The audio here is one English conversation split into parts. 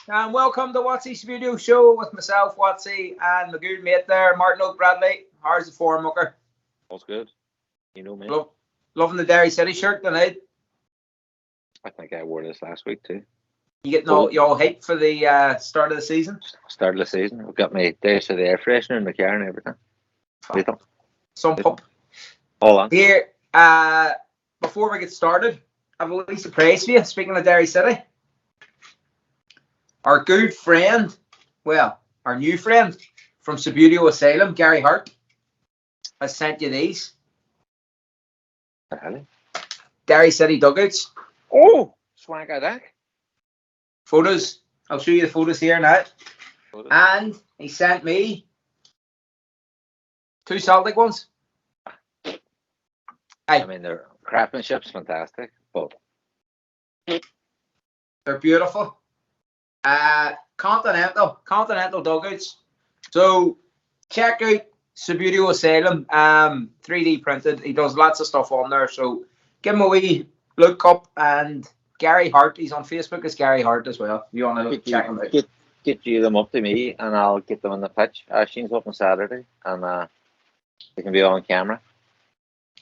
and welcome to Watsy Subbuteo Show with myself, Watsy, and my good mate there, Martin O'Bradley. How's the form, Mucker? All's good. You know me. Loving the Derry City shirt tonight. I think I wore this last week too. You getting all hyped for the start of the season? Start of the season. I've got my days of the air freshener in the car and everything. Some pump. Hold on. Here, before we get started, I have a little surprise for you. Speaking of Derry City, our good friend, our new friend from Subbuteo Asylum, Gary Hart, has sent you these. Really? Derry City dugouts. Oh, swank at that. Photos. I'll show you the photos here now. And he sent me 2 Celtic ones. I mean, their craftsmanship's fantastic, but they're beautiful. Continental dugouts. So check out Subbuteo Asylum. 3D printed. He does lots of stuff on there. So give him a wee look up. And Gary Hart, he's on Facebook as Gary Hart as well. You want to check him out? Get you them up to me, and I'll get them on the pitch. She's up on Saturday, and they can be on camera.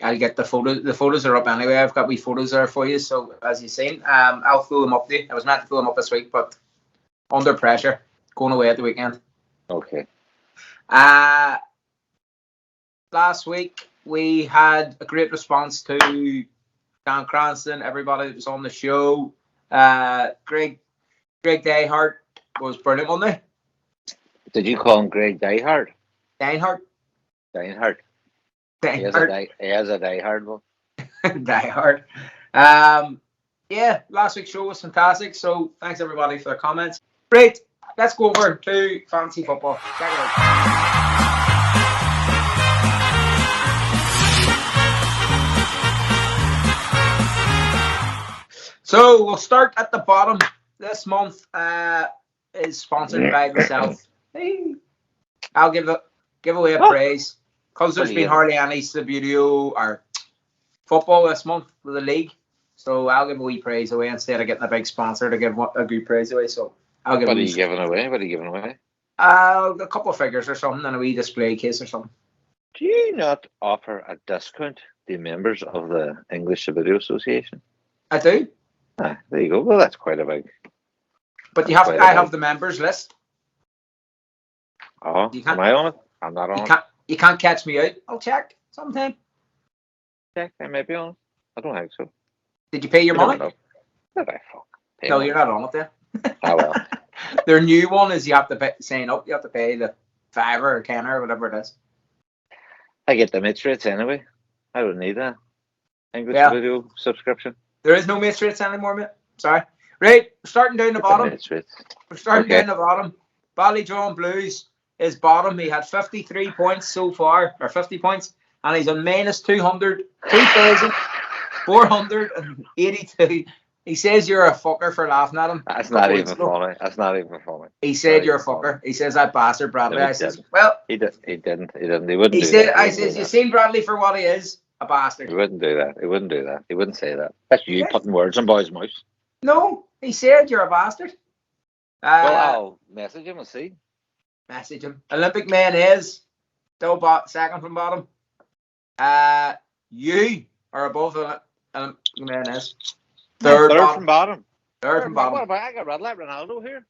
I'll get the photos. The photos are up anyway. I've got wee photos there for you. So as you've seen, I'll fill them up to you. I was meant to fill them up this week, but under pressure, going away at the weekend. Okay. Last week we had a great response to Dan Cranston. Everybody that was on the show. Greg Diehard was brilliant, wasn't he? Did you call him Greg Diehard? Diehard. He has a diehard one. Diehard. Last week's show was fantastic. So thanks everybody for the comments. Great. Let's go over to fantasy football. Check it out. So we'll start at the bottom. This month is sponsored by myself. Hey. I'll give away a praise because there's been hardly any Subbuteo or football this month with the league. So I'll give a wee praise away instead of getting a big sponsor to give a good praise away. So I'll give. What are you giving away? A couple of figures or something and a wee display case or something. Do you not offer a discount to members of the English Subbuteo Association? I do. There you go. Well, that's quite a big. But you have. I have the members list. Oh, am I on it? I'm not on it. You can't catch me out. I'll check sometime. Check. I may be on it. I don't think so. Did you pay your money? Did I pay no, money? You're not on it then. Oh well. Their new one is you have to sign up. You have to pay the $5 or $10 or whatever it is. I get the mid rates anyway. I don't need that English Subbuteo subscription. There is no mid rates anymore, mate. Sorry. Right, starting down the bottom. We're starting down the bottom. Ballyjohn Blues is bottom. He had 53 points so far, or 50 points, and he's on minus 2,482. He says you're a fucker for laughing at him. That's not even funny. He said you're a fucker. He says that bastard Bradley. I says, well, he didn't. He wouldn't. He said, I says, you seen Bradley for what he is, a bastard. He wouldn't do that. He wouldn't say that. That's you putting words in boys' mouths. No, he said you're a bastard. Well, I'll message him and see. Message him. Olympic man is still second from bottom. You are above Olympic man is. Third from bottom. Third from bottom. What about I got Red Light Ronaldo here?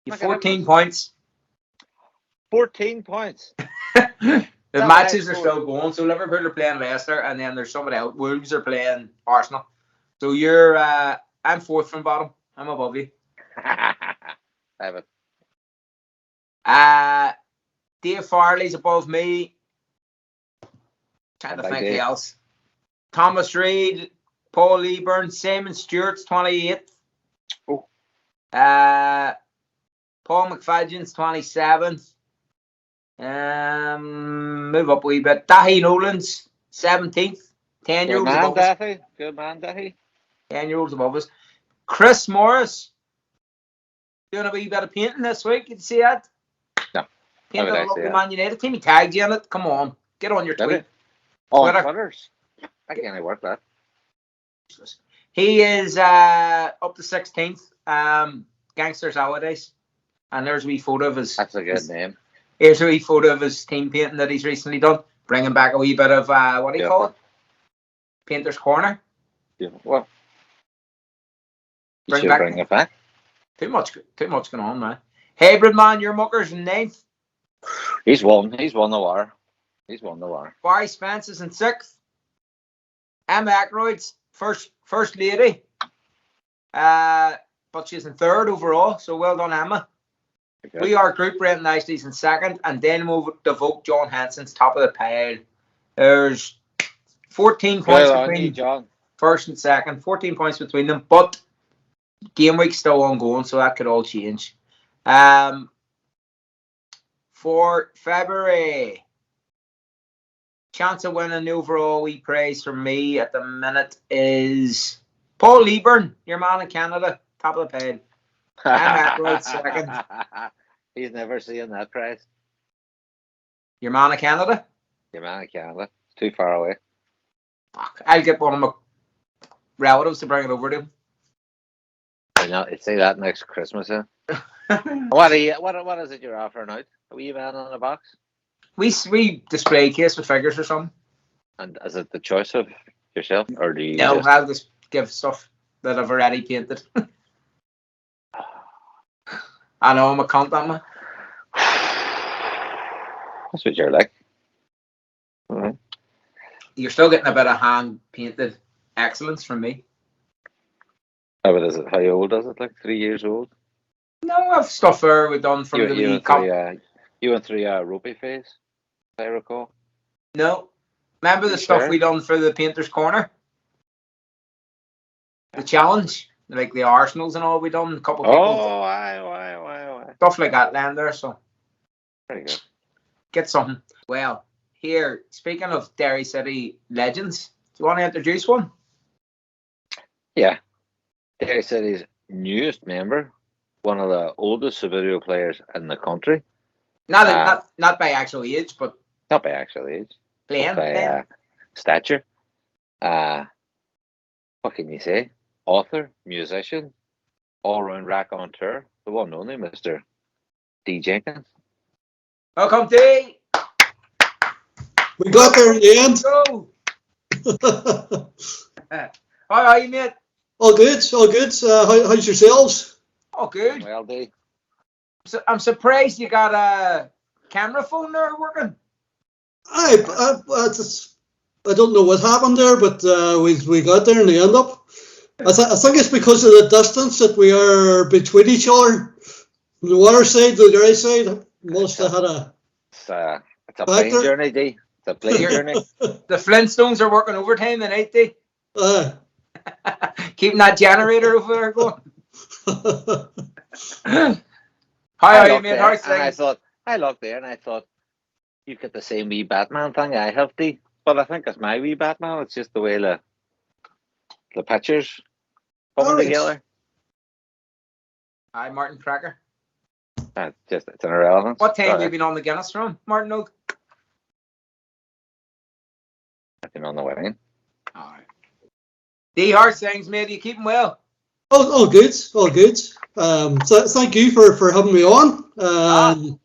You 14 points. 14 points. The matches are still going. So Liverpool are playing Leicester, and then there's somebody else. Wolves are playing Arsenal. So you're. I'm fourth from bottom. I'm above you. Have it. Dave Farley's above me. Trying to think who else. Thomas Reid, Paul Eburn, Simon Stewart's 28th. Oh. Paul McFadden's 27th. Move up a wee bit. Dahi Nolan's 17th. 10-year-olds above us. Good man, Dahi. 10-year-olds above us. Chris Morris doing a wee bit of painting this week. Did you see that? No. Painting a lovely Man United team. He tagged you in it. Come on. Get on your tweet. Oh, Twitters. I can't work that. He is up to 16th. Gangsters Holidays. And there's a wee photo of his. That's a good name. Here's a wee photo of his team painting that he's recently done, bringing back a wee bit of what do you call it? Painter's Corner. Yeah. Well, Bring it back. Too much going on, man. Hybrid man, your mucker's in 9th. He's won the war. He's won the war. Barry Spence is in 6th. Emma Ackroyd's first lady. But she's in 3rd overall, so well done, Emma. Okay. We are group rating Nicely's in 2nd, and then we'll devote John Hansen's top of the pile. There's 14 points between John. 1st and 2nd, 14 points between them, but game week's still ongoing, so that could all change. For February, chance of winning the overall wee prize from me at the minute is Paul Leeburn, your man in Canada, top of the pile. I'm at right 2nd. He's never seen that prize. Your man in Canada? Your man in Canada. It's too far away. Fuck, I'll get one of my relatives to bring it over to him. I know, say that next Christmas, huh? What is it you're offering out? A wee man in a box? We display case with figures or something. And is it the choice of yourself, or do you? No, I'll just give stuff that I've already painted. I know I'm a cunt, am I? That's what you're like. Mm-hmm. You're still getting a bit of hand painted excellence from me. How old is it? How old is it? Like 3 years old? No, I've stuff there we've done from the wee cup. You went through a ropey phase, if I recall. No. Remember the stuff we done for the Painter's Corner? The challenge? Like the Arsenals and all we done. A couple of people. Oh, why? Stuff like that land there, so. Very good. Get something. Well, here, speaking of Derry City legends, do you want to introduce one? Yeah. Derry City's newest member, one of the oldest Subbuteo players in the country. Not by actual age, but not by actual age. By stature. What can you say? Author, musician, all-round raconteur, the one and only Mr. Dee Jenkins. Welcome, Dee. We got there in the end. Go. How are you, mate? All good. How's yourselves? Oh, good. Well, Dee. So, I'm surprised you got a camera phone there working. I don't know what happened there, but we got there in the end up. I think it's because of the distance that we are between each other. From the water side to the Derry side, must have had a. It's a plane journey, Dee. It's a plane journey. The Flintstones are working overtime tonight, Dee. Keeping that generator over there going. How are you, mate? How's things? I looked there and I thought, you've got the same wee Batman thing I have, Dee. But I think it's my wee Batman. It's just the way the pictures coming together. Hi, Martin Cracker. It's an irrelevance. What time have you been on the Guinness from, Martin Oak? I've been on the wedding. All right. Dee, how's things, mate? Are you keeping well? All good. So thank you for having me on.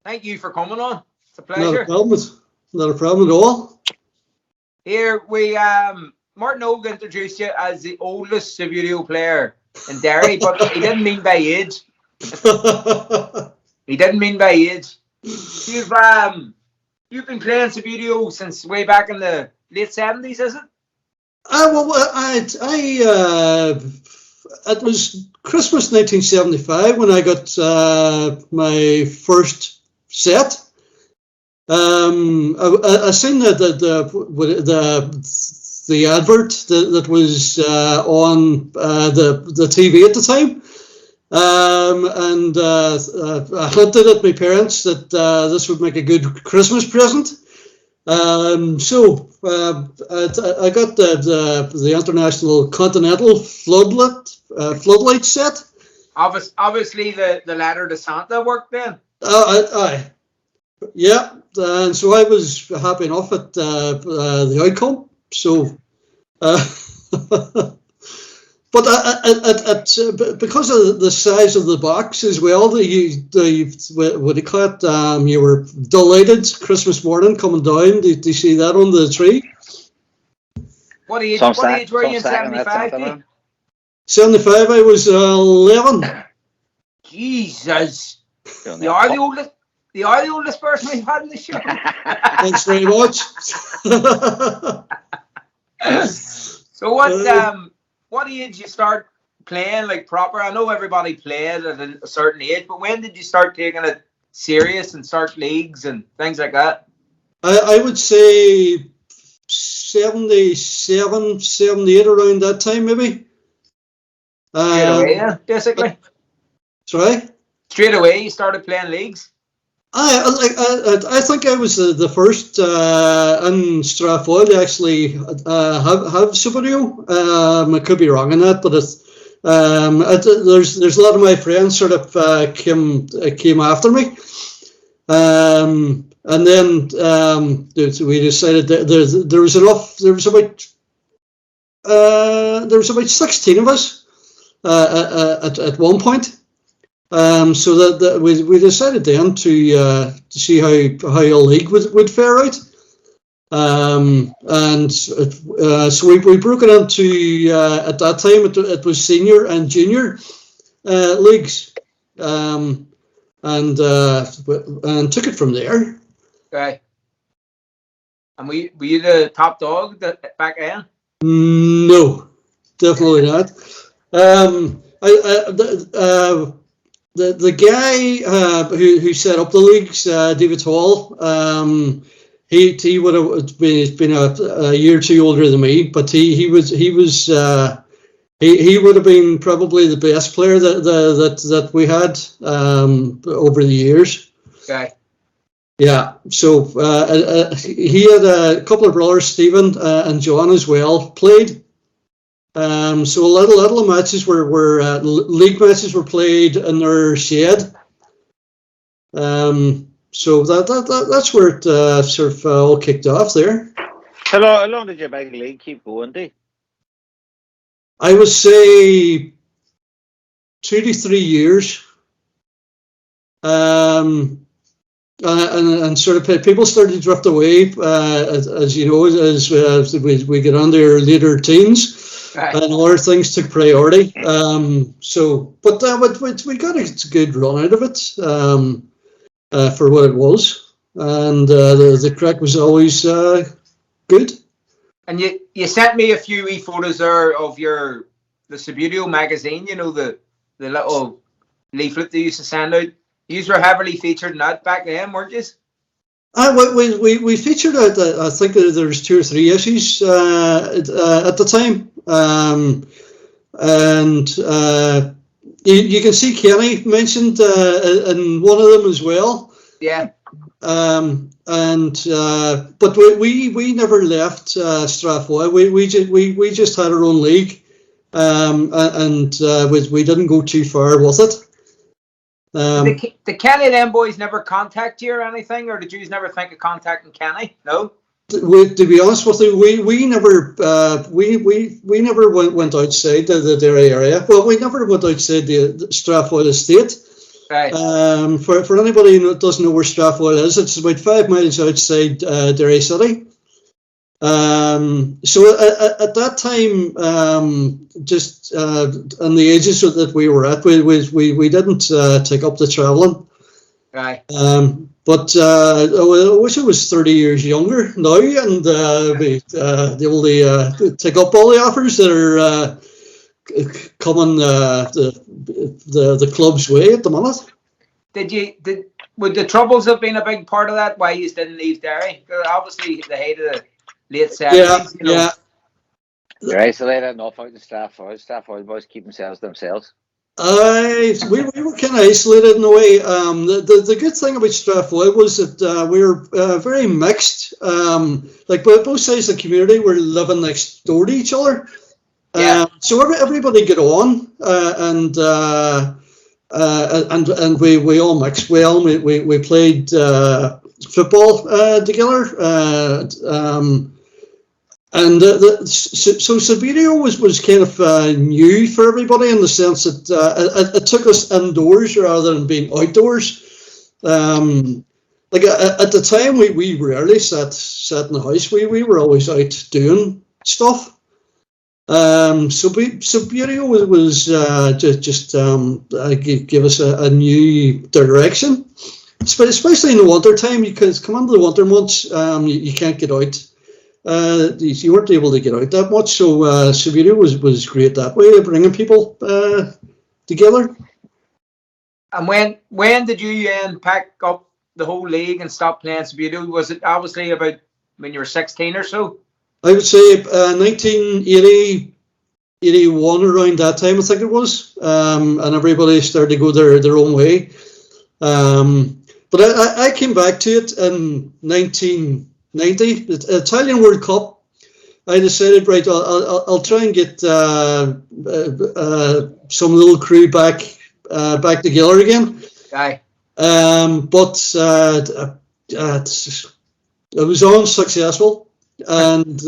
Thank you for coming on. It's a pleasure. Not a problem at all. Here we Martin Oak introduced you as the oldest Subbuteo player in Derry, but he didn't mean by age. He didn't mean by age. You've been playing Subbuteo since way back in the late 70s, is it? It was Christmas 1975 when I got my first set. I seen the advert that was on the TV at the time, and I hinted at my parents that this would make a good Christmas present. So I got the International Continental floodlight set. Obviously, the ladder to Santa worked then. Yeah, and so I was happy enough at the outcome. So But because of the size of the box as well, what do you call it? You were delighted Christmas morning coming down. Did you see that on the tree? What age were you in 75? 75, I was 11. Jesus. You are the oldest person we've had in the show. Thanks very much. So what age you start playing like proper? I know everybody played at a certain age, but when did you start taking it serious and start leagues and things like that? I would say 77, 78, around that time maybe. Straight away, yeah, basically. Sorry? Straight away you started playing leagues? I think I was the first in Strathfoyle to actually have Subbuteo. I could be wrong on that, but there's a lot of my friends sort of came after me, and then we decided that there was about 16 of us at one point. So that we decided then to see how a league would fare out, and so we broke it into at that time it was senior and junior leagues, and took it from there. Okay. And were you the top dog back then? No, definitely not. The guy who set up the leagues, David Hall, he would have been a year or two older than me, but he would have been probably the best player that we had over the years. Okay. Yeah. So he had a couple of brothers, Stephen and John as well, played. So a lot of matches were league matches were played in their shed. So that's where it sort of all kicked off there. How long did your big league keep going, Dee? I would say 2 to 3 years. And sort of people started to drift away, as you know, as we get on their later teens. Right. And other things took priority. But we got a good run out of it for what it was, and the crack was always good. And you sent me a few wee photos there of the Subbuteo magazine. You know, the little leaflet they used to send out. You were heavily featured in that back then, weren't you? We featured out. I think there's 2 or 3 issues at the time. You can see Kenny mentioned in one of them as well. Yeah. But we never left Strathfoyle. We just had our own league, and we didn't go too far with it. Did Kenny and them boys never contact you or anything, or did you never think of contacting Kenny? No. To be honest with you, we never went outside the Derry area. Well, we never went outside the Strathfoyle estate. Right. For anybody who doesn't know where Strathfoyle is, it's about 5 miles outside Derry City. So at that time, just in the ages that we were at, we didn't take up the travelling. Right. But I wish I was 30 years younger now and be able to take up all the offers that are coming the club's way at the minute. Would the Troubles have been a big part of that? Why you didn't leave Derry? Obviously, the height of the late 70s. Yeah. You're isolated enough out in Strathfoyle. Strathfoyle boys keep themselves. We were kind of isolated in a way. The good thing about Strathfoyle was that we were very mixed. Like both sides of the community were living next door to each other. Yeah. So everybody get on, and we all mixed well. We played football together. And so Subbuteo was kind of new for everybody in the sense that it took us indoors rather than being outdoors. Like at the time, we rarely sat in the house. We were always out doing stuff. Subbuteo was just give us a new direction, especially in the winter time. Because come into the winter months, you can't get out. You weren't able to get out that much, so Subbuteo was great that way, bringing people together. And when did you pack up the whole league and stop playing Subbuteo? Was it obviously about when you were 16 or so? I would say 1980, 81, around that time, I think it was, and everybody started to go their own way. But I came back to it in 1990, the Italian World Cup. I decided, right, I'll try and get some little crew back together again. Aye. But it was unsuccessful, and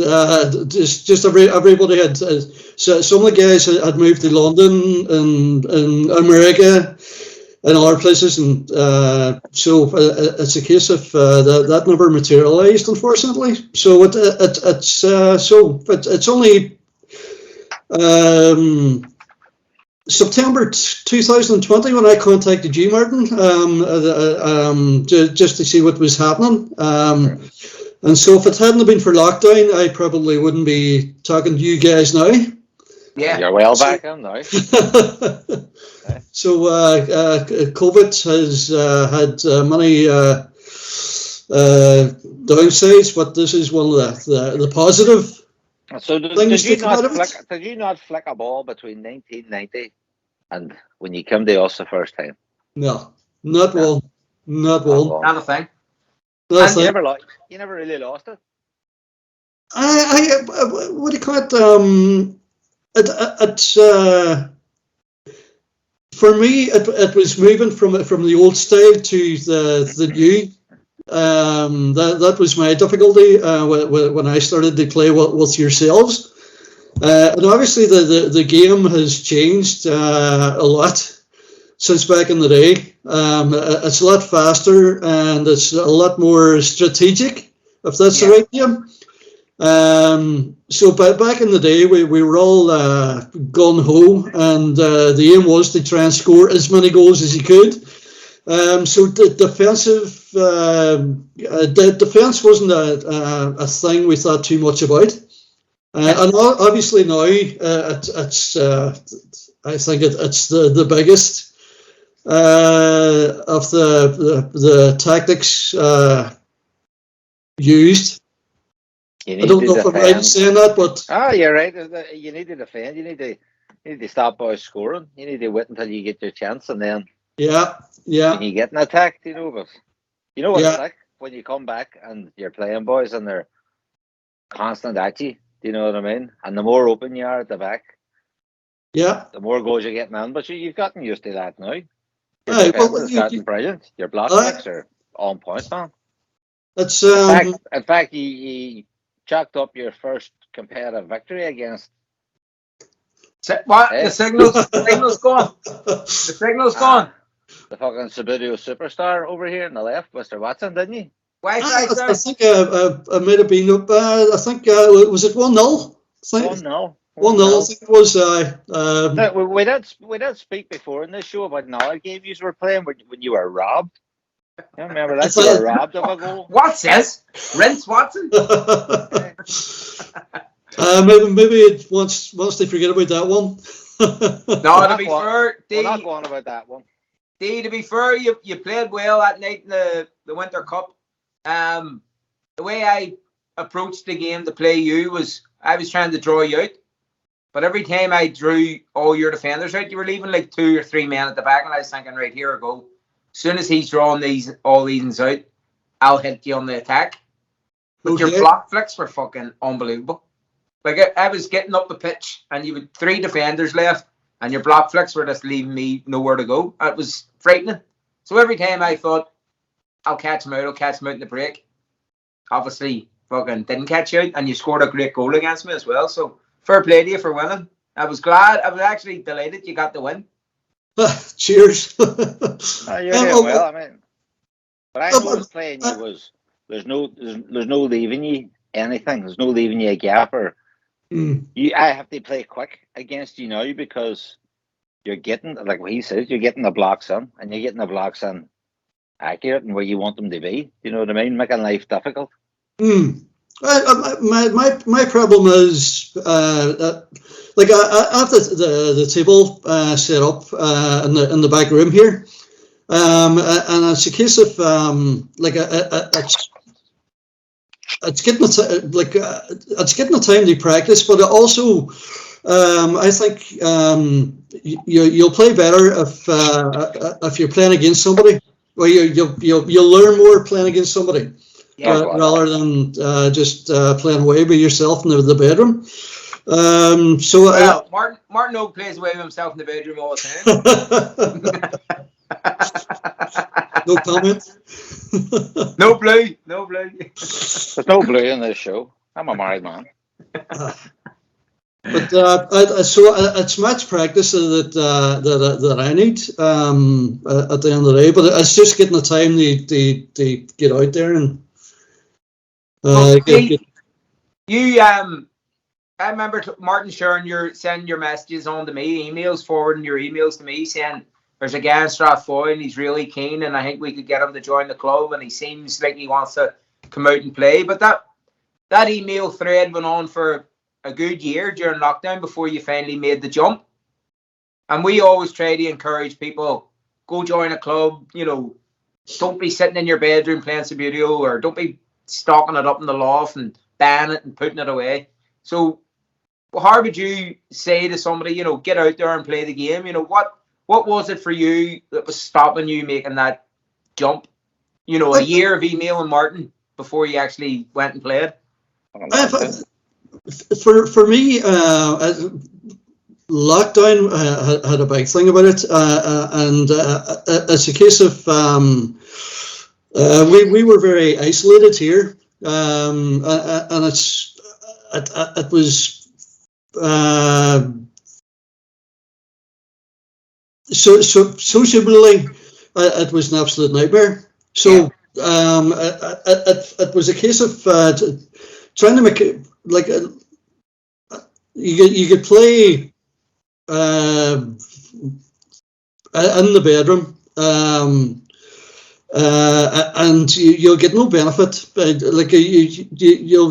just everybody had. So some of the guys had moved to London and America and other places, and so it's a case of that never materialised, unfortunately. So it's only September 2020 when I contacted you, Martin, just to see what was happening. And so if it hadn't been for lockdown, I probably wouldn't be talking to you guys now. Yeah, you're well back in now. So COVID has had many downsides, but this is one of the positive. So did you not flick a ball between 1990 and when you came to us the first time? No, not one. Not one. Not a thing. And you never really lost it. What do you call it? For me, it was moving from the old style to the new. That was my difficulty when I started to play with yourselves. And obviously the game has changed a lot since back in the day. It's a lot faster and it's a lot more strategic, if that's the right game. So back in the day, we were all gung-ho, and the aim was to try and score as many goals as you could. So the defense wasn't a thing we thought too much about. And obviously now it's I think it's the biggest of the tactics used. I don't know if I'm right in saying that, but you're right. You need to defend. You need to stop boys scoring. You need to wait until you get your chance, and then when you get an attack, but you know what it's like when you come back and you're playing boys and they're constant at you. Do you know what I mean? And the more open you are at the back, the more goals you're getting on. But you've gotten used to that now. It's gotten brilliant. Your block backs are on point, man. It's in fact, you chalked up your first competitive victory against. What? The signal's gone. The signal's gone. The fucking Subbuteo superstar over here on the left, Mr. Watson, didn't you? I think I might have been up. I think was it 1-0? 1-0. 1-0. I think it was. We did speak before in this show about another game you were playing when you were robbed. I remember that you were robbed of a goal. What's this? Rinse Watson? Maybe it wants to forget about that one. No, to be fair, we're not going about that one. Dee, to be fair, you played well that night in the Winter Cup. The way I approached the game to play you was I was trying to draw you out, but every time I drew all your defenders out, you were leaving like 2 or 3 men at the back, and I was thinking, right, here I go. As soon as he's drawing all these out, I'll hit you on the attack. But your block flicks were fucking unbelievable. Like I was getting up the pitch, and you had 3 defenders left, and your block flicks were just leaving me nowhere to go. It was frightening. So every time I thought, I'll catch him out in the break. Obviously, fucking didn't catch out, and you scored a great goal against me as well. So fair play to you for winning. I was actually delighted you got the win. Cheers. You're doing well. I mean, but I noticed playing you was there's no leaving you anything. There's no leaving you a gap or I have to play quick against you now because you're getting, like what he says, you're getting the blocks in, and you're getting the blocks in accurate and where you want them to be. You know what I mean? Making life difficult. My problem is like I have the table set up in the back room here, and it's a case of like it's getting the time to practice, but also I think you'll play better if you're playing against somebody, or you'll learn more playing against somebody. Rather than just playing away by yourself in the bedroom. Martin Oak plays away with himself in the bedroom all the time. No comment. No blue. There's no blue in this show. I'm a married man. But so it's match practice that I need at the end of the day. But it's just getting the time to get out there and. I remember Martin sharing sending your messages on to me, forwarding your emails to me saying there's a guy in Strathfoy and he's really keen and I think we could get him to join the club and he seems like he wants to come out and play. But that email thread went on for a good year during lockdown before you finally made the jump. And we always try to encourage people, go join a club, don't be sitting in your bedroom playing Subbuteo, or don't be stocking it up in the loft and banning it and putting it away. So how would you say to somebody, get out there and play the game? What was it for you that was stopping you making that jump? A year of emailing Martin before you actually went and played? For me, lockdown had a big thing about it, and it's a case of we were very isolated here, and it was socially it was an absolute nightmare. So it was a case of trying to make it like you could play in the bedroom. And you'll get no benefit. Like you'll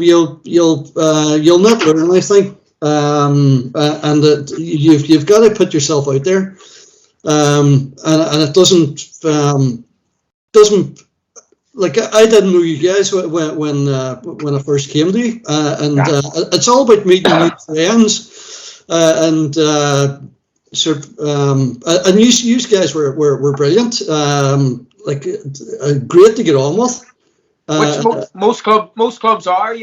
not learn anything. And you've got to put yourself out there. And it doesn't like I didn't know you guys when I first came to you. It's all about meeting new friends and. And you guys were brilliant. Like great to get on with. Which most clubs are,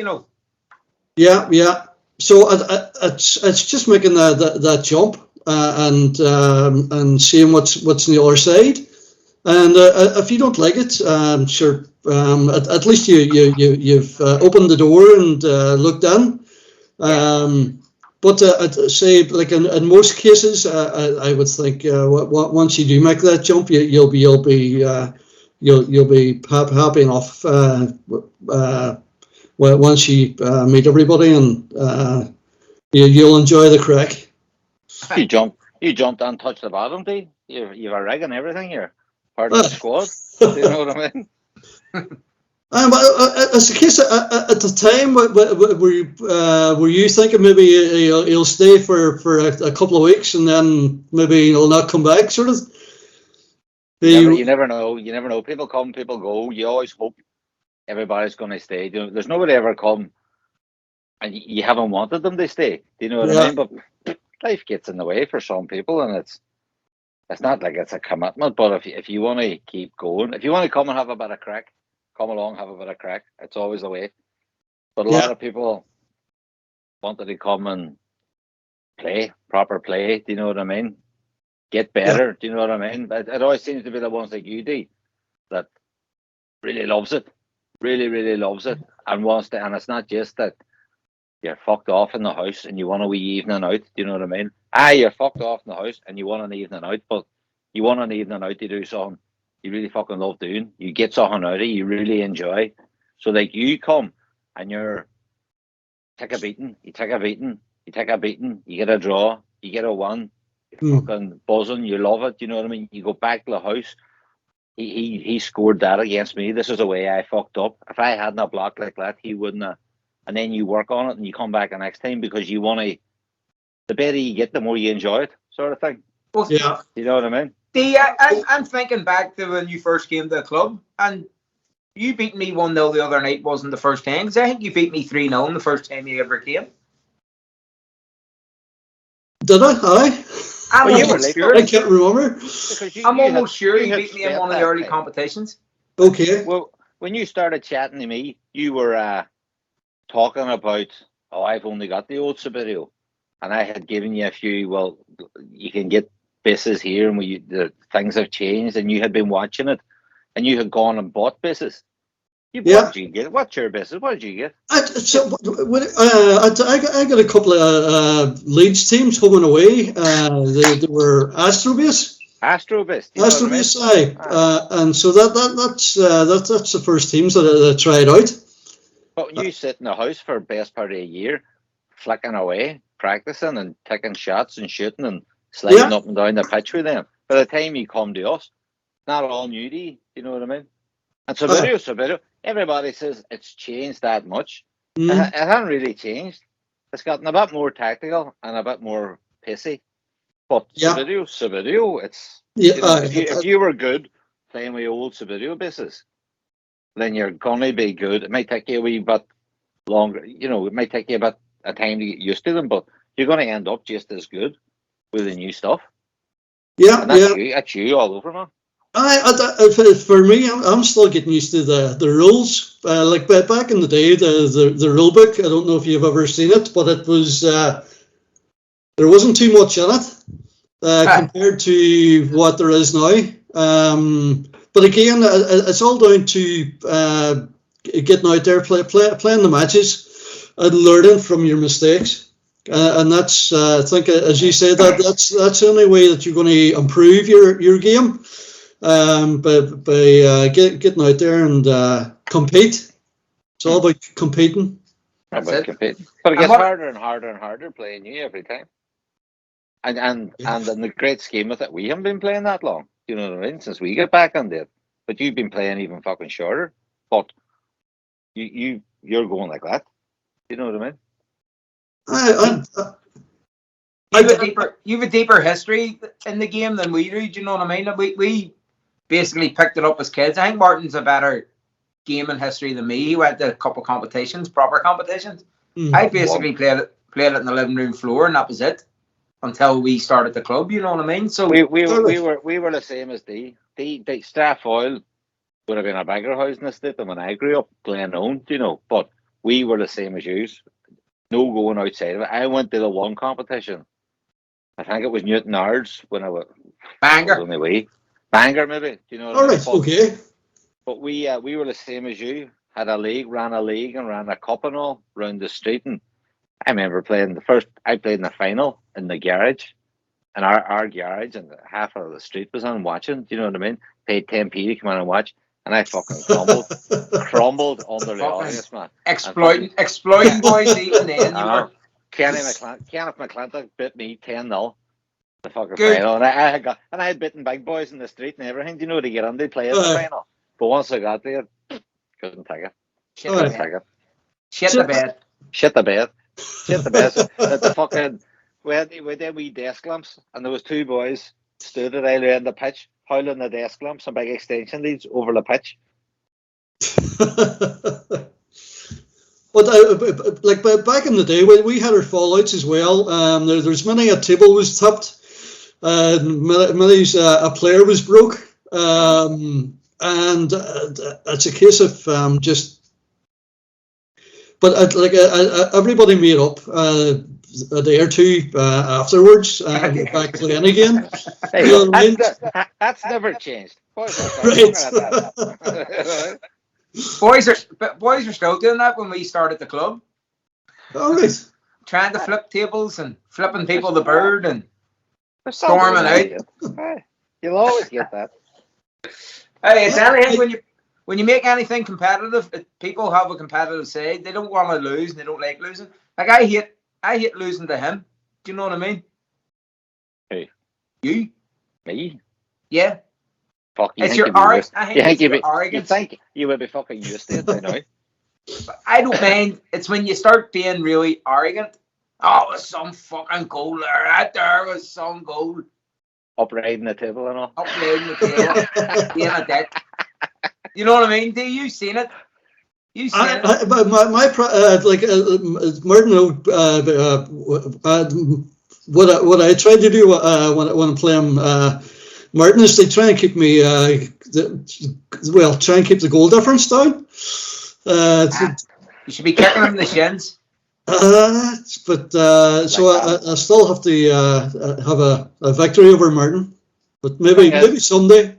Yeah. So it's just making that jump and seeing what's on the other side. And if you don't like it, sure. At least you've opened the door and looked in. But I'd say, like in most cases, I would think once you do make that jump, you'll be happy enough once you meet everybody, and you'll enjoy the crack. You jumped and touched the bottom, Dee. You've a rig and everything. You're part of the squad. Do you know what I mean? It's a case at the time. Were you thinking maybe he'll stay for a couple of weeks and then maybe he'll not come back, sort of? You never know. You never know. People come, people go. You always hope everybody's going to stay. There's nobody ever come and you haven't wanted them to stay. Do you know what I mean? But life gets in the way for some people, and it's not like it's a commitment. But if you want to keep going, if you want to come and have a bit of crack. Come along, have a bit of crack. It's always the way. But a lot of people wanted to come and play, proper play. Do you know what I mean? Get better. Do you know what I mean? It always seems to be the ones like you, Dee, that really loves it. Really, really loves it. and and it's not just that you're fucked off in the house and you want a wee evening out. Do you know what I mean? You're fucked off in the house and you want an evening out, but you want an evening out to do something you really fucking love doing. You get something out of it you really enjoy. So like you come and you take a beating, you get a draw, you get a one, you're fucking buzzing, you love it, you know what I mean? You go back to the house. He scored that against me. This is the way I fucked up. If I hadn't a block like that, he wouldn't have. And then you work on it and you come back the next time because you want to. The better you get, the more you enjoy it, sort of thing. Well, yeah. You know what I mean? I'm thinking back to when you first came to the club, and you beat me 1-0 the other night. Wasn't the first time? Because I think you beat me 3-0 the first time you ever came. Did I? Aye. I'm almost sure. I can't remember. I'm almost sure you beat me in one of the early competitions. Okay. Well, when you started chatting to me, you were talking about, I've only got the old Subbuteo. And I had given you a few, well, you can get bases here, and the things have changed, and you had been watching it, and you had gone and bought bases. What did you get? What's your bases? What did you get? I got a couple of Leeds teams home and away. They were Astrobase. Astrobase, aye. And so that's the first teams that I tried out. But when you sit in the house for the best part of a year, flicking away, practicing and taking shots and shooting and sliding up and down the pitch with them. By the time you come to us, not all new to you, you know what I mean? And Subbuteo, everybody says it's changed that much. It hasn't really changed. It's gotten a bit more tactical and a bit more pissy. But Subbuteo, it's if you were good playing with old Subbuteo bases, then you're gonna be good. It might take you a wee bit longer, it might take you a bit of time to get used to them, but you're gonna end up just as good with the new stuff. Yeah, and that's you all over, man. For me, I'm still getting used to the rules. Like back in the day, the rule book. I don't know if you've ever seen it, but it was there wasn't too much in it compared to what there is now. But again, it's all down to getting out there, playing the matches, and learning from your mistakes. And that's I think, as you said, that's the only way that you're going to improve your game. By getting out there and compete. It's all about competing. But it gets harder and harder and harder playing you every time. And in the great scheme of it, we haven't been playing that long. You know what I mean? Since we got back on there. But you've been playing even fucking shorter. But you're going like that. You know what I mean? You've a deeper history in the game than we do. Do you know what I mean? We basically picked it up as kids. I think Martin's a better gaming history than me. He went to a couple of competitions, proper competitions. I basically played it in the living room floor, and that was it until we started the club. You know what I mean? So we were the same as Dee. Strathfoyle would have been a bigger house in the state than when I grew up playing own, but we were the same as you. No going outside of it. I went to the one competition. I think it was Newton Ards when I was Bangor. Bangor, maybe. Do you know what I mean? Right, okay. But we were the same as you. Had a league, ran a cup and all round the street. And I remember I played in the final in the garage. And our garage and half of the street was on watching. Do you know what I mean? Paid 10p to come on and watch. And I fucking crumbled under the audience, man. Exploiting boys even then. Kenneth McClintock bit me 10-0. The fucking final, and I had bitten big boys in the street and everything. Do you know to get on? They play in the final, but once I got there, couldn't take it. Shit the bed. So that the fucking we had them wee desk lamps, and there was two boys stood at either end of the pitch, howling the desk lamps and big extension leads over the pitch. But like back in the day, we had our fallouts as well. There's many a table was tipped. A player was broke, and it's a case of But everybody made up a day or two afterwards and get back playing again. Hey, you know what I mean? That's never changed. Right. Boys are still doing that when we started the club. All right. Trying to flip tables and flipping people the bird and storming out. You'll always get that. Hey, it's anything when you make anything competitive, people have a competitive side. They don't want to lose and they don't like losing. Like I hate losing to him. Do you know what I mean? Who? You? Me? Yeah. Fuck, it's your arrogance. You think you would be fucking used to it by now. I don't mind. It's when you start being really arrogant. Oh, it was some fucking goal there. Right there was some goal. Upriding the table and all. Upriding the table. Being a dick. You know what I mean? Do you seen it? You seen it? Martin, what I try to do when I'm playing Martin is they try and keep me try and keep the goal difference down. You should be kicking him in the shins. But I still have to have a victory over Martin. But maybe someday.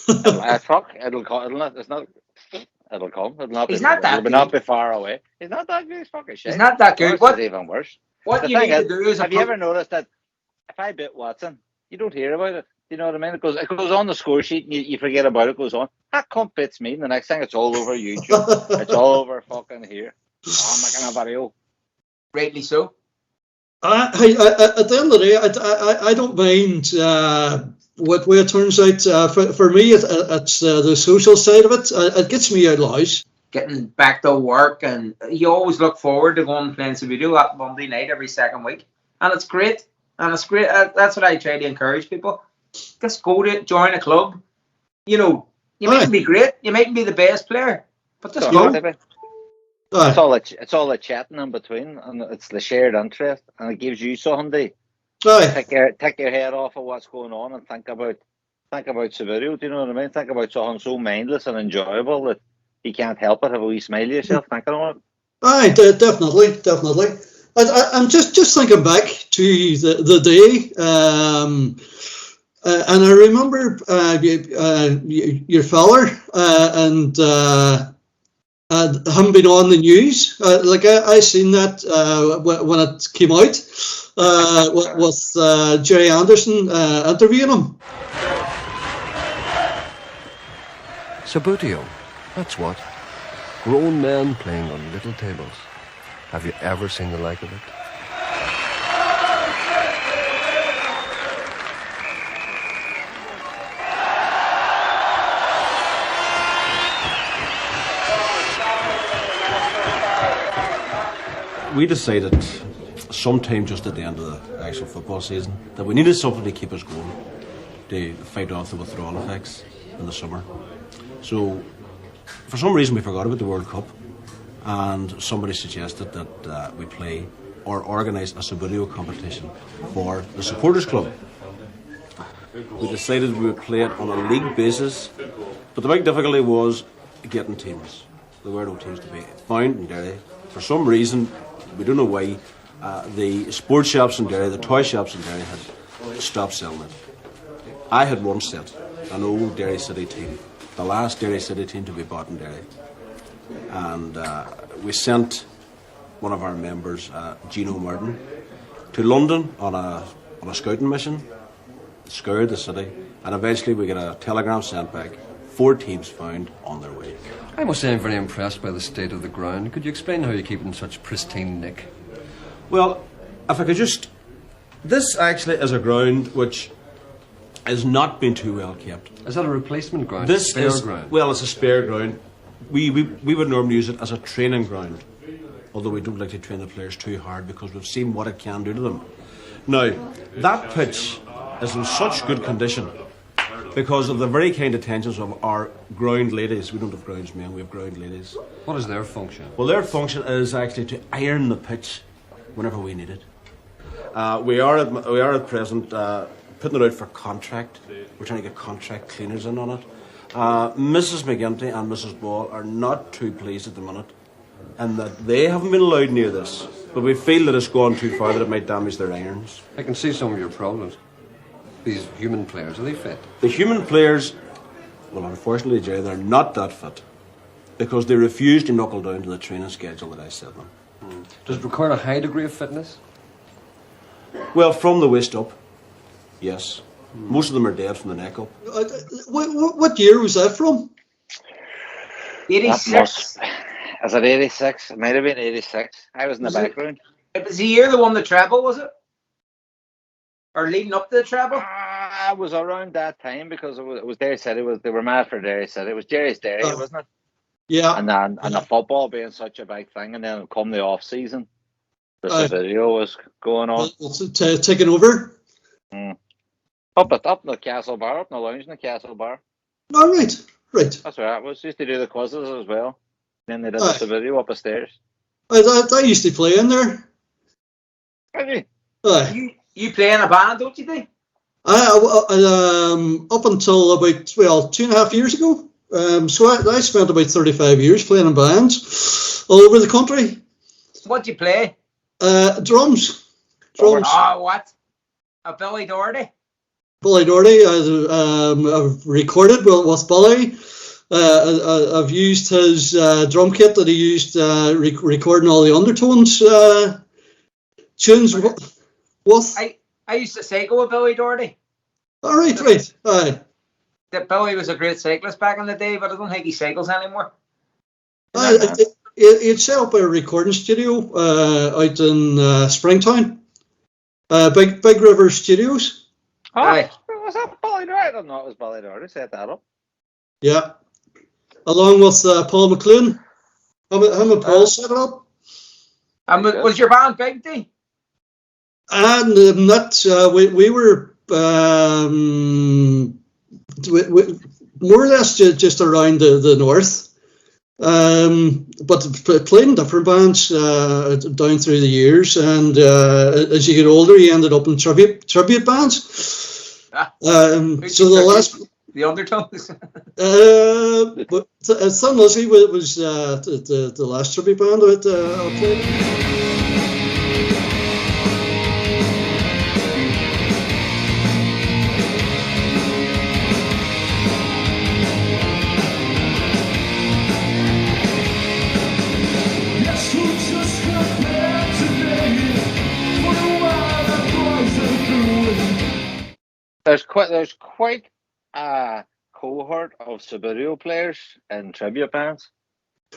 It'll come. It'll not. He's not that good. It'll not be far away. He's not that good. He's fucking shit. He's not that good. What's even worse? What you need to do is have you ever noticed that if I beat Watson, you don't hear about it? You know what I mean? It goes on the score sheet and you forget about it. It goes on. That cunt bits me. And the next thing it's all over YouTube. It's all over fucking here. Oh, I'm making a video. Rightly so. At the end of the day, I don't mind what way it turns out. For me, it's the social side of it. It gets me out loud. Getting back to work, and you always look forward to going and playing Subbuteo that Monday night every second week, and it's great. And it's great. That's what I try to encourage people. Just go to join a club. You know, you mightn't be great. You mightn't be the best player, but just go. It's all the chatting in between, and it's the shared interest, and it gives you something to take your head off of what's going on and think about Subbuteo. Do you know what I mean? Think about something so mindless and enjoyable that you can't help it. Have a wee smile yourself thinking on it. Aye, definitely. I'm just thinking back to the day, and I remember your fella and him been on the news. I seen that when it came out with Jerry Anderson interviewing him. Subbuteo, that's what. Grown men playing on little tables. Have you ever seen the like of it? We decided sometime just at the end of the actual football season that we needed something to keep us going, to fight off the withdrawal effects in the summer. So for some reason we forgot about the World Cup, and somebody suggested that we play or organise a Subbuteo competition for the supporters club. We decided we would play it on a league basis, but the big difficulty was getting teams. There were no teams to be found in Derry. For some reason, we don't know why, the sports shops in Derry, the toy shops in Derry had stopped selling it. I had one set, an old Derry City team, the last Derry City team to be bought in Derry. And we sent one of our members, Gino Martin, to London on a scouting mission, scoured the city, and eventually we get a telegram sent back, 4 teams found on their way. I must say I'm very impressed by the state of the ground. Could you explain how you keep it in such pristine nick? Well, if I could just... This actually is a ground which has not been too well kept. Is that a replacement ground? This spare is ground? Well, it's a spare ground. We would normally use it as a training ground, although we don't like to train the players too hard because we've seen what it can do to them. Now, that pitch is in such good condition because of the very kind attentions of our ground ladies. We don't have groundsmen, we have ground ladies. What is their function? Well, their function is actually to iron the pitch whenever we need it. We are at present putting it out for contract. We're trying to get contract cleaners in on it. Mrs. McGinty and Mrs. Ball are not too pleased at the minute, and that they haven't been allowed near this. But we feel that it's gone too far, that it might damage their irons. I can see some of your problems. These human players, are they fit? The human players, well, unfortunately, Jerry, they're not that fit. because they refuse to knuckle down to the training schedule that I set them. Does it require a high degree of fitness? Well, from the waist up, yes. Most of them are dead from the neck up. What year was that from? 86. Is it 86? It might have been 86. I was in the background. It was the year they won the treble, was it? Or leading up to the treble? I was around that time because it was Derry City. They were mad for Derry City. It was Jerry's Derry, wasn't it? Yeah. And the football being such a big thing, and then come the off season, the video was going on. Taking over. Up in the Castle Bar, up in the lounge in the Castle Bar. Oh, right. That's where I was. Used to do the quizzes as well. Then they did the video up the stairs. I used to play in there. Really? You play in a band, don't you think? Up until about 2.5 years ago. So I spent about 35 years playing in bands all over the country. What do you play? Drums. Oh, what? A Billy Doherty? Billy Doherty. I've recorded with Billy. I've used his drum kit that he used recording all the Undertones tunes. I used to cycle with Billy Doherty. All right. Aye. That Billy was a great cyclist back in the day, but I don't think he cycles anymore. He'd set up a recording studio out in Springtown. Big River Studios. Oh, was that Billy Doherty? I don't know it was Billy Doherty. Set that up. Yeah. Along with Paul McLean. Him and Paul set it up. Was your band big, Dee? And we were more or less just around the north, but played in different bands down through the years. And as you get older, you ended up in tribute bands. The Undertones. But Thin Lizzy was the last tribute band I played. There's quite a cohort of Subbuteo players in tribute bands.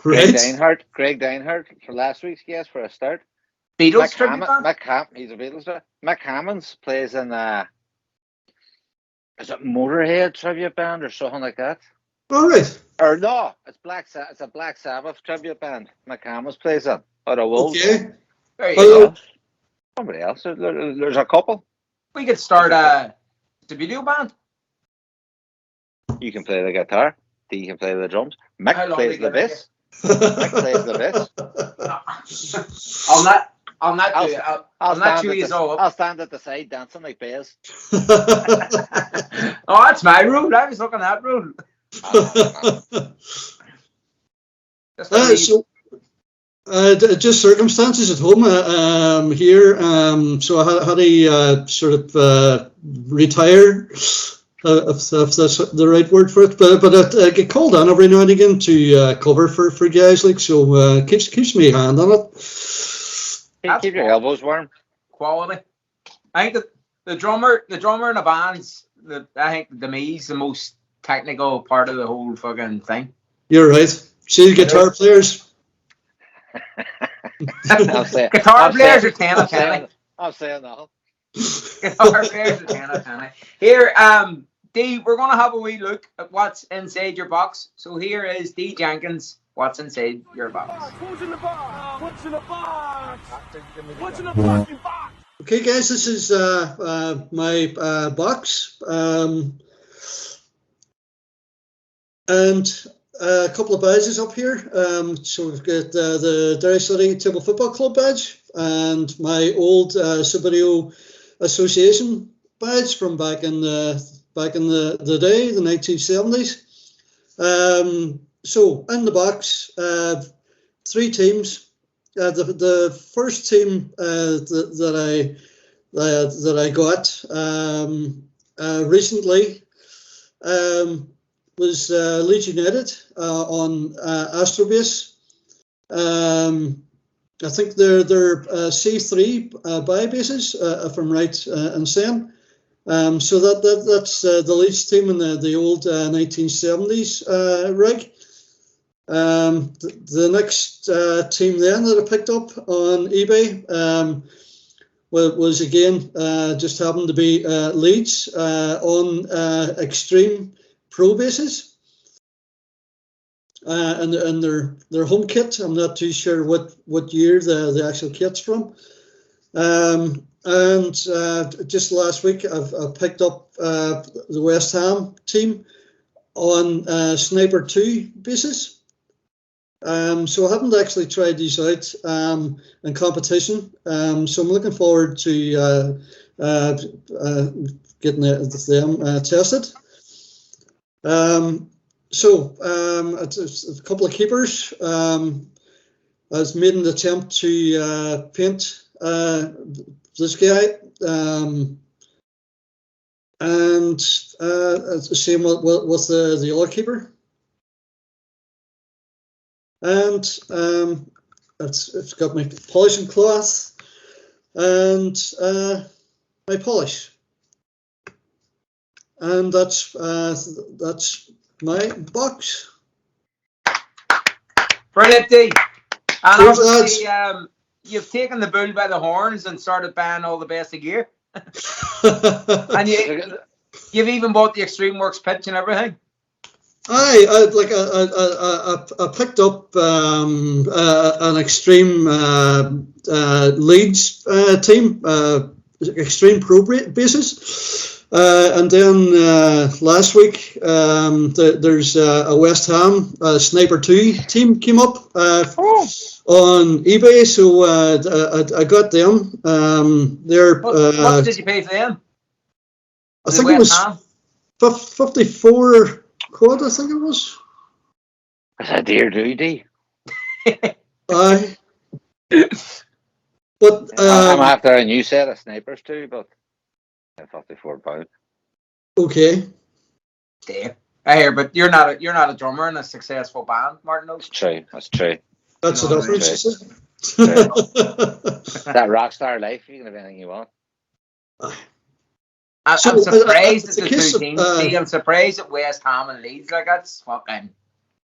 Right. Greg Deinhardt for last week's guest for a start. Beatles tribute band? He's a Beatles tribute. Mick Hammonds plays in is it Motorhead tribute band or something like that? All right. Or no, it's a Black Sabbath tribute band. Mick Hammonds plays in. Out of Wolves. Okay. There you go. Somebody else. There's a couple. We could start a Subbuteo band. You can play the guitar. Dee can play the drums. Mick plays the bass. Mick plays the bass. I'll stand at the side dancing like Bez. Oh, that's my rule. I was looking at that rule. Just circumstances at home here. So I had to sort of retire, if that's the right word for it. But I get called on every now and again to cover for guys, like, so keeps me a hand on it. Keep your elbows warm. Quality. I think the drummer in the band's I think to me is the most technical part of the whole fucking thing. You're right. See, guitar players. Guitar players are 10 out of 10. I'm saying that. Guitar players are 10 out of 10. Here, Dee, we're going to have a wee look at what's inside your box. So here is Dee Jenkins. What's inside your box? What's in the box? What's in the box? What's in the fucking box? Okay, guys, this is my box. And a couple of badges up here. So we've got the Derry City Table Football Club badge and my old Subbuteo Association badge from back in the day, the 1970s. So in the box, 3 teams. The first team that I got recently was Leeds United on Astrobase. I think they're C3 buy bases, if I'm right in saying. So that's the Leeds team in the old 1970s rig. The next team then that I picked up on eBay was again just happened to be Leeds on Extreme Pro bases. And their home kit. I'm not too sure what year the actual kit's from. And just last week I've picked up the West Ham team on Sniper 2 basis. So I haven't actually tried these out in competition. So I'm looking forward to getting them tested. So a couple of keepers. I was made an attempt to paint this guy, and the same with the other keeper. And it's got my polishing cloth and my polish, and that's my box. Brilliant, Dee. And Cheers, obviously, you've taken the bull by the horns and started buying all the best of gear. And you've even bought the Extreme Works pitch and everything. I picked up an Extreme Leeds team, Extreme Pro basis. And then last week, there's a West Ham Sniper 2 team came up on eBay, so I got them. They're what did you pay for them? I think it was 54 quid. I think it was. That's a dear duty. Aye. But I'm after a new set of snipers too, but. £54. Okay. Damn. I hear, but you're not a drummer in a successful band, Martin. That's true. That's true. That's the difference. That rock star life, you can have anything you want. I'm surprised at the two teams. I'm surprised at West Ham and Leeds. Like that's fucking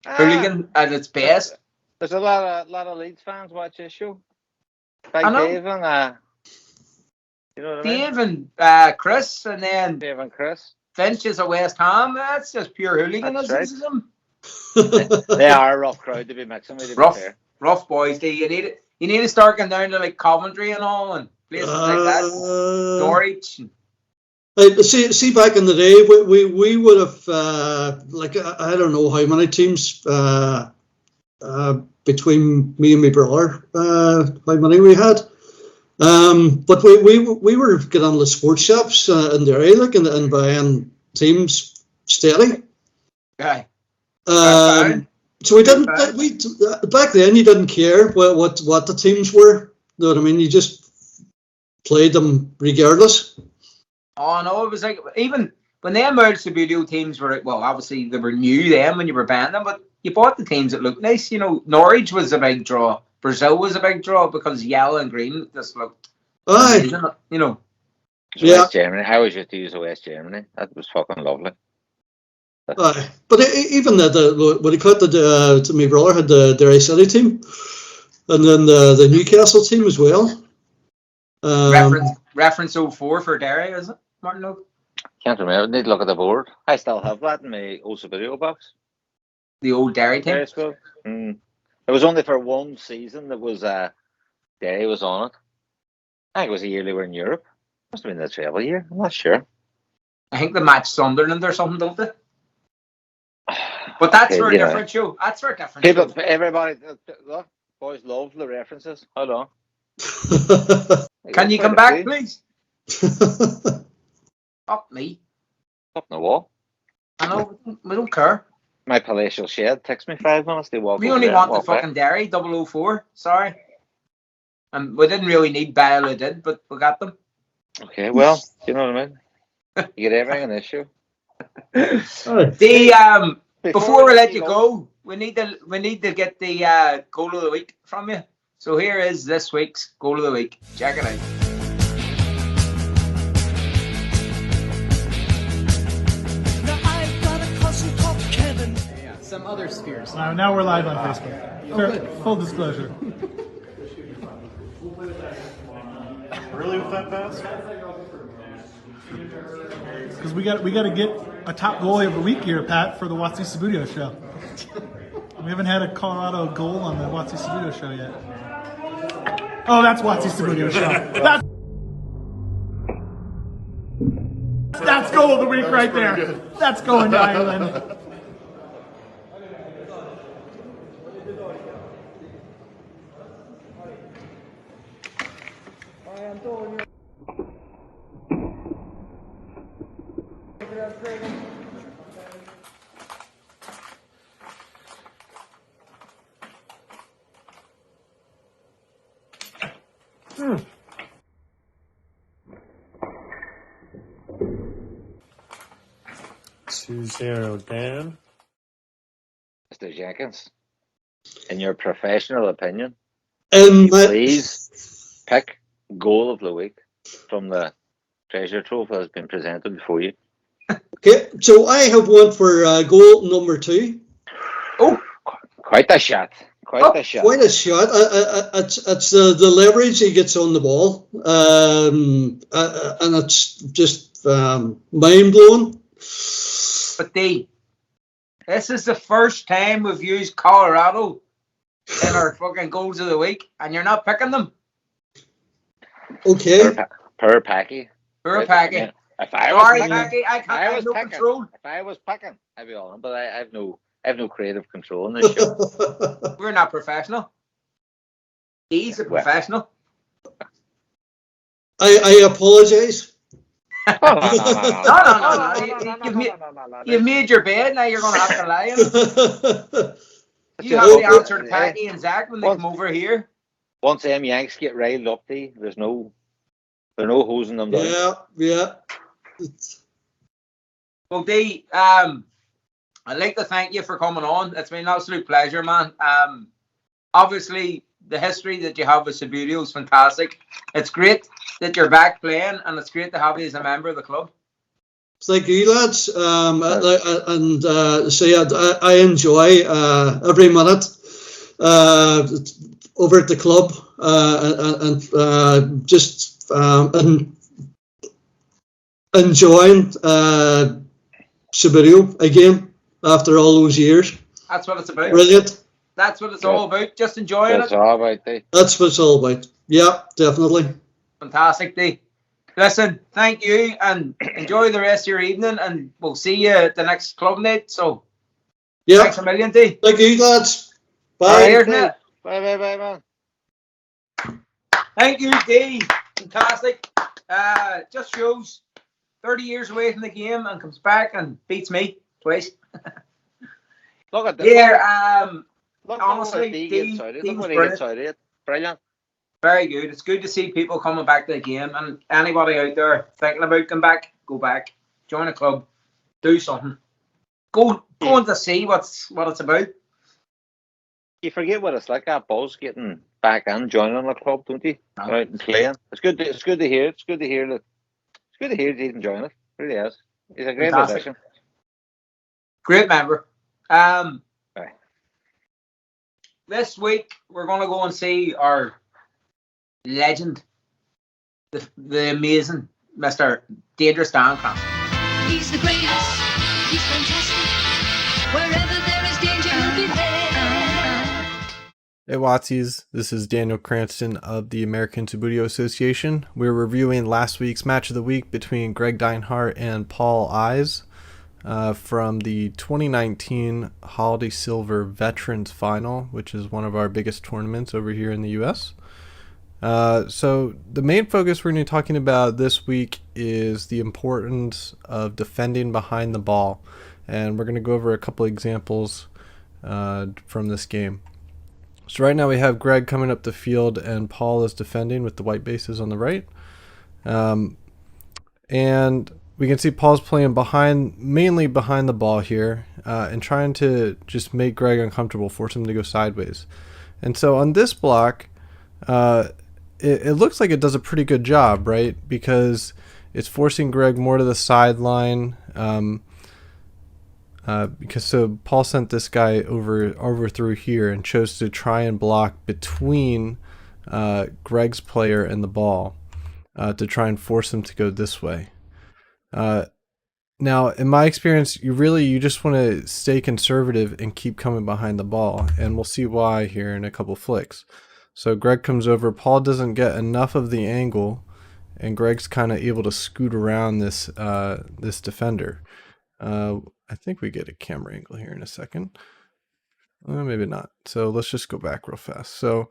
hooligan at its best. There's a lot of Leeds fans watch this show. Like Dave and you know what Dave I mean? And Chris, and then Dave and Chris. Finch is a West Ham. That's just pure hooliganism. Right. They are a rough crowd to be mixing with. Rough boys. You need to start going down to like Coventry and all and places like that. Norwich. See, back in the day, we would have like I don't know how many teams between me and my brother, how many we had. But we were getting on the sports shops in the area, like, and buying teams steady. Okay. So we didn't. Back then, you didn't care what the teams were. You know what I mean? You just played them regardless. Oh no, it was like even when they emerged, Subbuteo teams were obviously they were new then when you were buying them, but you bought the teams that looked nice. You know, Norwich was a big draw. Brazil was a big draw because yellow and green just looked amazing, you know. Yeah. West Germany. I always used to use the West Germany. That was fucking lovely. But even when he cut to my brother had the Derry City team, and then the Newcastle team as well. Reference 04 for Derry, is it, Martin? Can't remember. Need to look at the board. I still have that in my old Subbuteo box. The old Derry team. It was only for one season that was Derry was on it. I think it was a year they were in Europe. Must have been the travel year. I'm not sure. I think they match Sunderland or something, don't they? But that's for a different show. That's for a different show. Everybody, look, boys love the references. Hold on. Can you come back, please? Up me. Up the wall. I know, we don't care. My palatial shed takes me 5 minutes to walk. We only want the fucking Derry 004. Sorry. And we didn't really need Bale, we did, but we got them. Okay, well, you know what I mean? You get everything in this show. Before we let you go, we need to get the goal of the week from you. So here is this week's goal of the week. Check it out. Some other spheres. Now we're live on Facebook. Full disclosure. Really with that fast? Because we got to get a top goalie of the week here, Pat, for the Watsy Subbuteo show. We haven't had a Colorado goal on the Watsy Subbuteo show yet. Oh, that's Watsy Subbuteo show. That's goal of the week right there. That's going to Ireland. $2-0, Dan. Mr. Jenkins, in your professional opinion, please pick goal of the week from the treasure trove that has been presented before you. Okay, so I have one for goal number 2. Oh, quite a shot. Quite a shot. It's the leverage he gets on the ball, and it's just mind-blowing. But this is the first time we've used Colorado in our fucking goals of the week, and you're not picking them. Okay. Per Packy. Per Packy. Yeah. If I was picking, I have no control. If I was picking, I'd be on, but I have no creative control in this show. We're not professional. He's a professional. I apologize. No. You've made your bed, now you're going to have to lie in it. You have to answer to Patty and Zach when they come over here. Once them Yanks get riled up, there's no hosing them down. Yeah. Well, Dee, I'd like to thank you for coming on. It's been an absolute pleasure, man. Obviously, the history that you have with Subbuteo is fantastic. It's great that you're back playing, and it's great to have you as a member of the club. Thank you, lads. I enjoy every minute over at the club, and just enjoying Subbuteo again after all those years. That's what it's about. Brilliant. That's what it's all about. Just enjoying That's all about, Dee. That's what it's all about. Yeah, definitely. Fantastic, Dee. Listen, thank you, and enjoy the rest of your evening, and we'll see you at the next club night. So, thanks a million, Dee. Thank you, lads. Bye. Bye, man. Thank you, Dee. Fantastic. Just shows 30 years away from the game and comes back and beats me twice. Look at this. Yeah, honestly, Dee was brilliant. Very good. It's good to see people coming back to the game, and anybody out there thinking about coming back, go back, join a club, do something, go on to see what it's about. You forget what it's like, that buzz getting back and joining a club, don't you? No. Right, and playing. It's good to hear. It's good to hear he's enjoying it. It really is. He's a great addition. Great member. Right. This week we're going to go and see our legend, the amazing Mr. Dangerous Dan Cranston. He's the greatest. He's fantastic. Wherever there is danger, he'll be there. Hey Watsies, this is Daniel Cranston of the American Subbuteo Association. We're reviewing last week's match of the week between Greg Deinhardt and Paul Eyes from the 2019 Holiday Silver Veterans Final, which is one of our biggest tournaments over here in the U.S. So the main focus we're going to be talking about this week is the importance of defending behind the ball, and we're going to go over a couple examples from this game. So right now we have Greg coming up the field and Paul is defending with the white bases on the right. And we can see Paul's playing mainly behind the ball here, and trying to just make Greg uncomfortable, force him to go sideways. And so on this block, it looks like it does a pretty good job, right? Because it's forcing Greg more to the sideline. So Paul sent this guy over through here and chose to try and block between Greg's player and the ball, to try and force him to go this way. Now, in my experience, you just want to stay conservative and keep coming behind the ball, and we'll see why here in a couple flicks. So Greg comes over, Paul doesn't get enough of the angle, and Greg's kind of able to scoot around this defender. I think we get a camera angle here in a second. Maybe not. So let's just go back real fast. So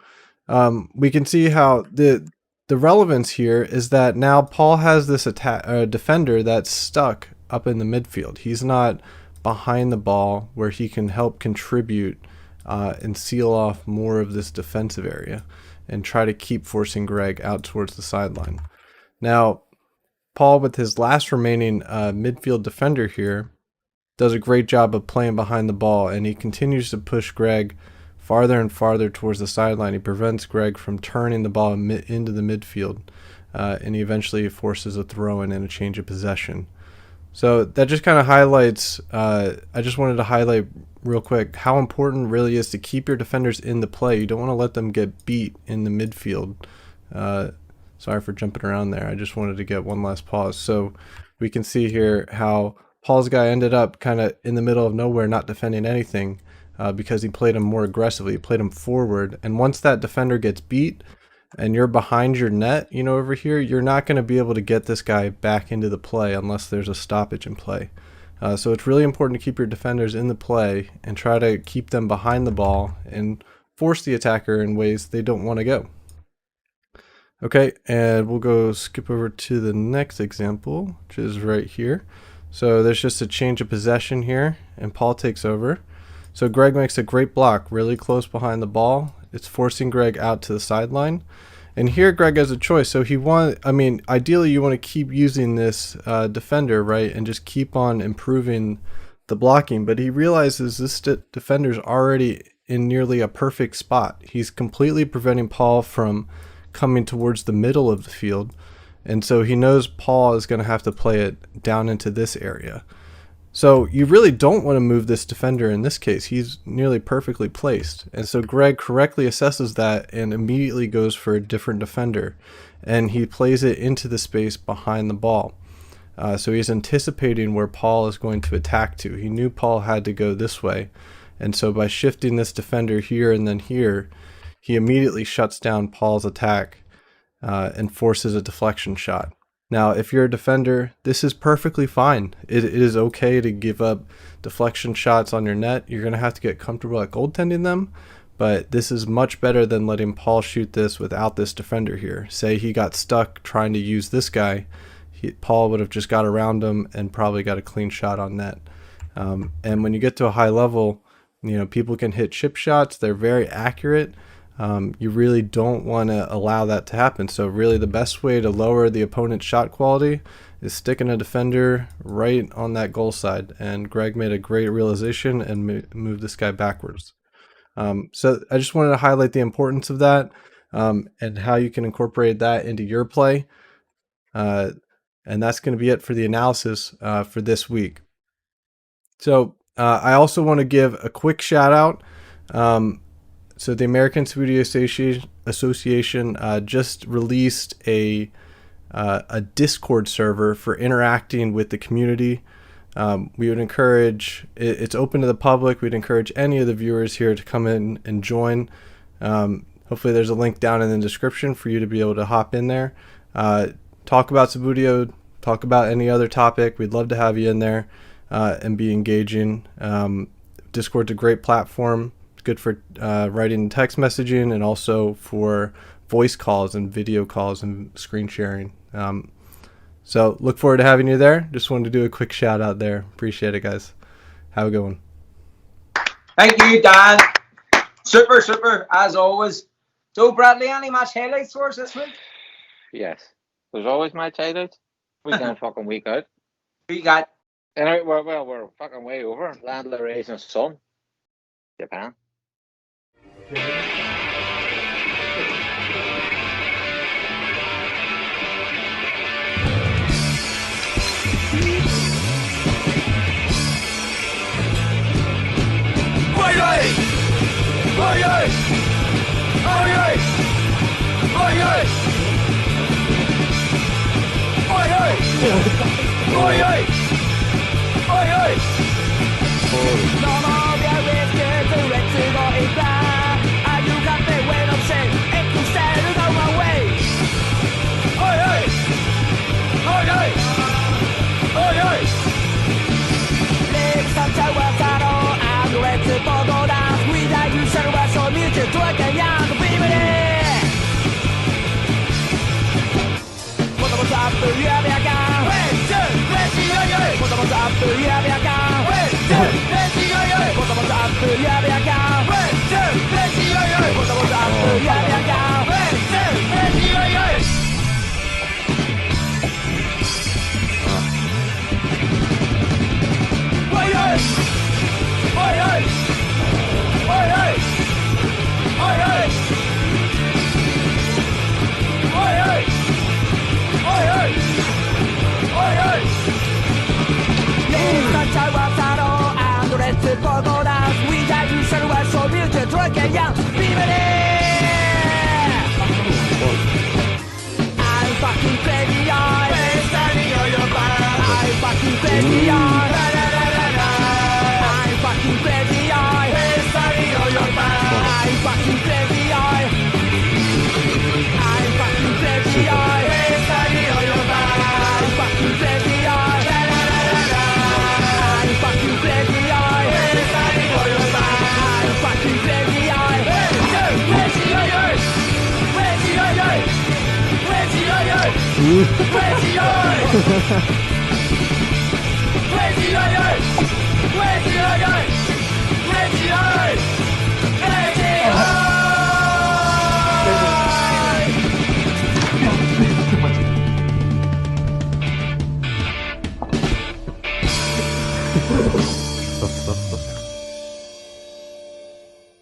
we can see how the relevance here is that now Paul has this defender that's stuck up in the midfield. He's not behind the ball where he can help contribute and seal off more of this defensive area and try to keep forcing Greg out towards the sideline. Now, Paul, with his last remaining midfield defender here, does a great job of playing behind the ball, and he continues to push Greg farther and farther towards the sideline. He prevents Greg from turning the ball into the midfield, and he eventually forces a throw-in and a change of possession. So that just kind of highlights, I just wanted to highlight real quick how important it really is to keep your defenders in the play. You don't want to let them get beat in the midfield. Sorry for jumping around there. I just wanted to get one last pause. So we can see here how Paul's guy ended up kind of in the middle of nowhere, not defending anything, because he played him more aggressively. He played him forward. And once that defender gets beat and you're behind your net, over here, you're not going to be able to get this guy back into the play unless there's a stoppage in play. So it's really important to keep your defenders in the play and try to keep them behind the ball and force the attacker in ways they don't want to go. Okay, and we'll skip over to the next example, which is right here. So there's just a change of possession here, and Paul takes over. So Greg makes a great block, really close behind the ball. It's forcing Greg out to the sideline. And here Greg has a choice. So ideally you want to keep using this defender, right, and just keep on improving the blocking. But he realizes this defender's already in nearly a perfect spot. He's completely preventing Paul from coming towards the middle of the field. And so he knows Paul is going to have to play it down into this area. So you really don't want to move this defender in this case. He's nearly perfectly placed. And so Greg correctly assesses that and immediately goes for a different defender. And he plays it into the space behind the ball. So he's anticipating where Paul is going to attack to. He knew Paul had to go this way. And so by shifting this defender here and then here, he immediately shuts down Paul's attack and forces a deflection shot. Now, if you're a defender, this is perfectly fine. It is okay to give up deflection shots on your net. You're going to have to get comfortable at goaltending them, but this is much better than letting Paul shoot this without this defender here. Say he got stuck trying to use this guy, Paul would have just got around him and probably got a clean shot on net. And when you get to a high level, people can hit chip shots. They're very accurate. You really don't want to allow that to happen. So really the best way to lower the opponent's shot quality is sticking a defender right on that goal side. And Greg made a great realization and moved this guy backwards. So I just wanted to highlight the importance of that and how you can incorporate that into your play. And that's going to be it for the analysis for this week. So I also want to give a quick shout out. So the American Subbuteo Association just released a Discord server for interacting with the community. We would encourage, it's open to the public. We'd encourage any of the viewers here to come in and join. Hopefully there's a link down in the description for you to be able to hop in there. Talk about Subbuteo, talk about any other topic. We'd love to have you in there and be engaging. Discord's a great platform. Good for writing text messaging and also for voice calls and video calls and screen sharing. So look forward to having you there. Just wanted to do a quick shout out there. Appreciate it, guys. Have a good one. Thank you, Dan. Super, as always. So, Bradley, any match highlights for us this week? Yes. There's always match highlights. Week in, fucking week out. Who you got? Anyway, we're fucking way over. Land raising son. Japan.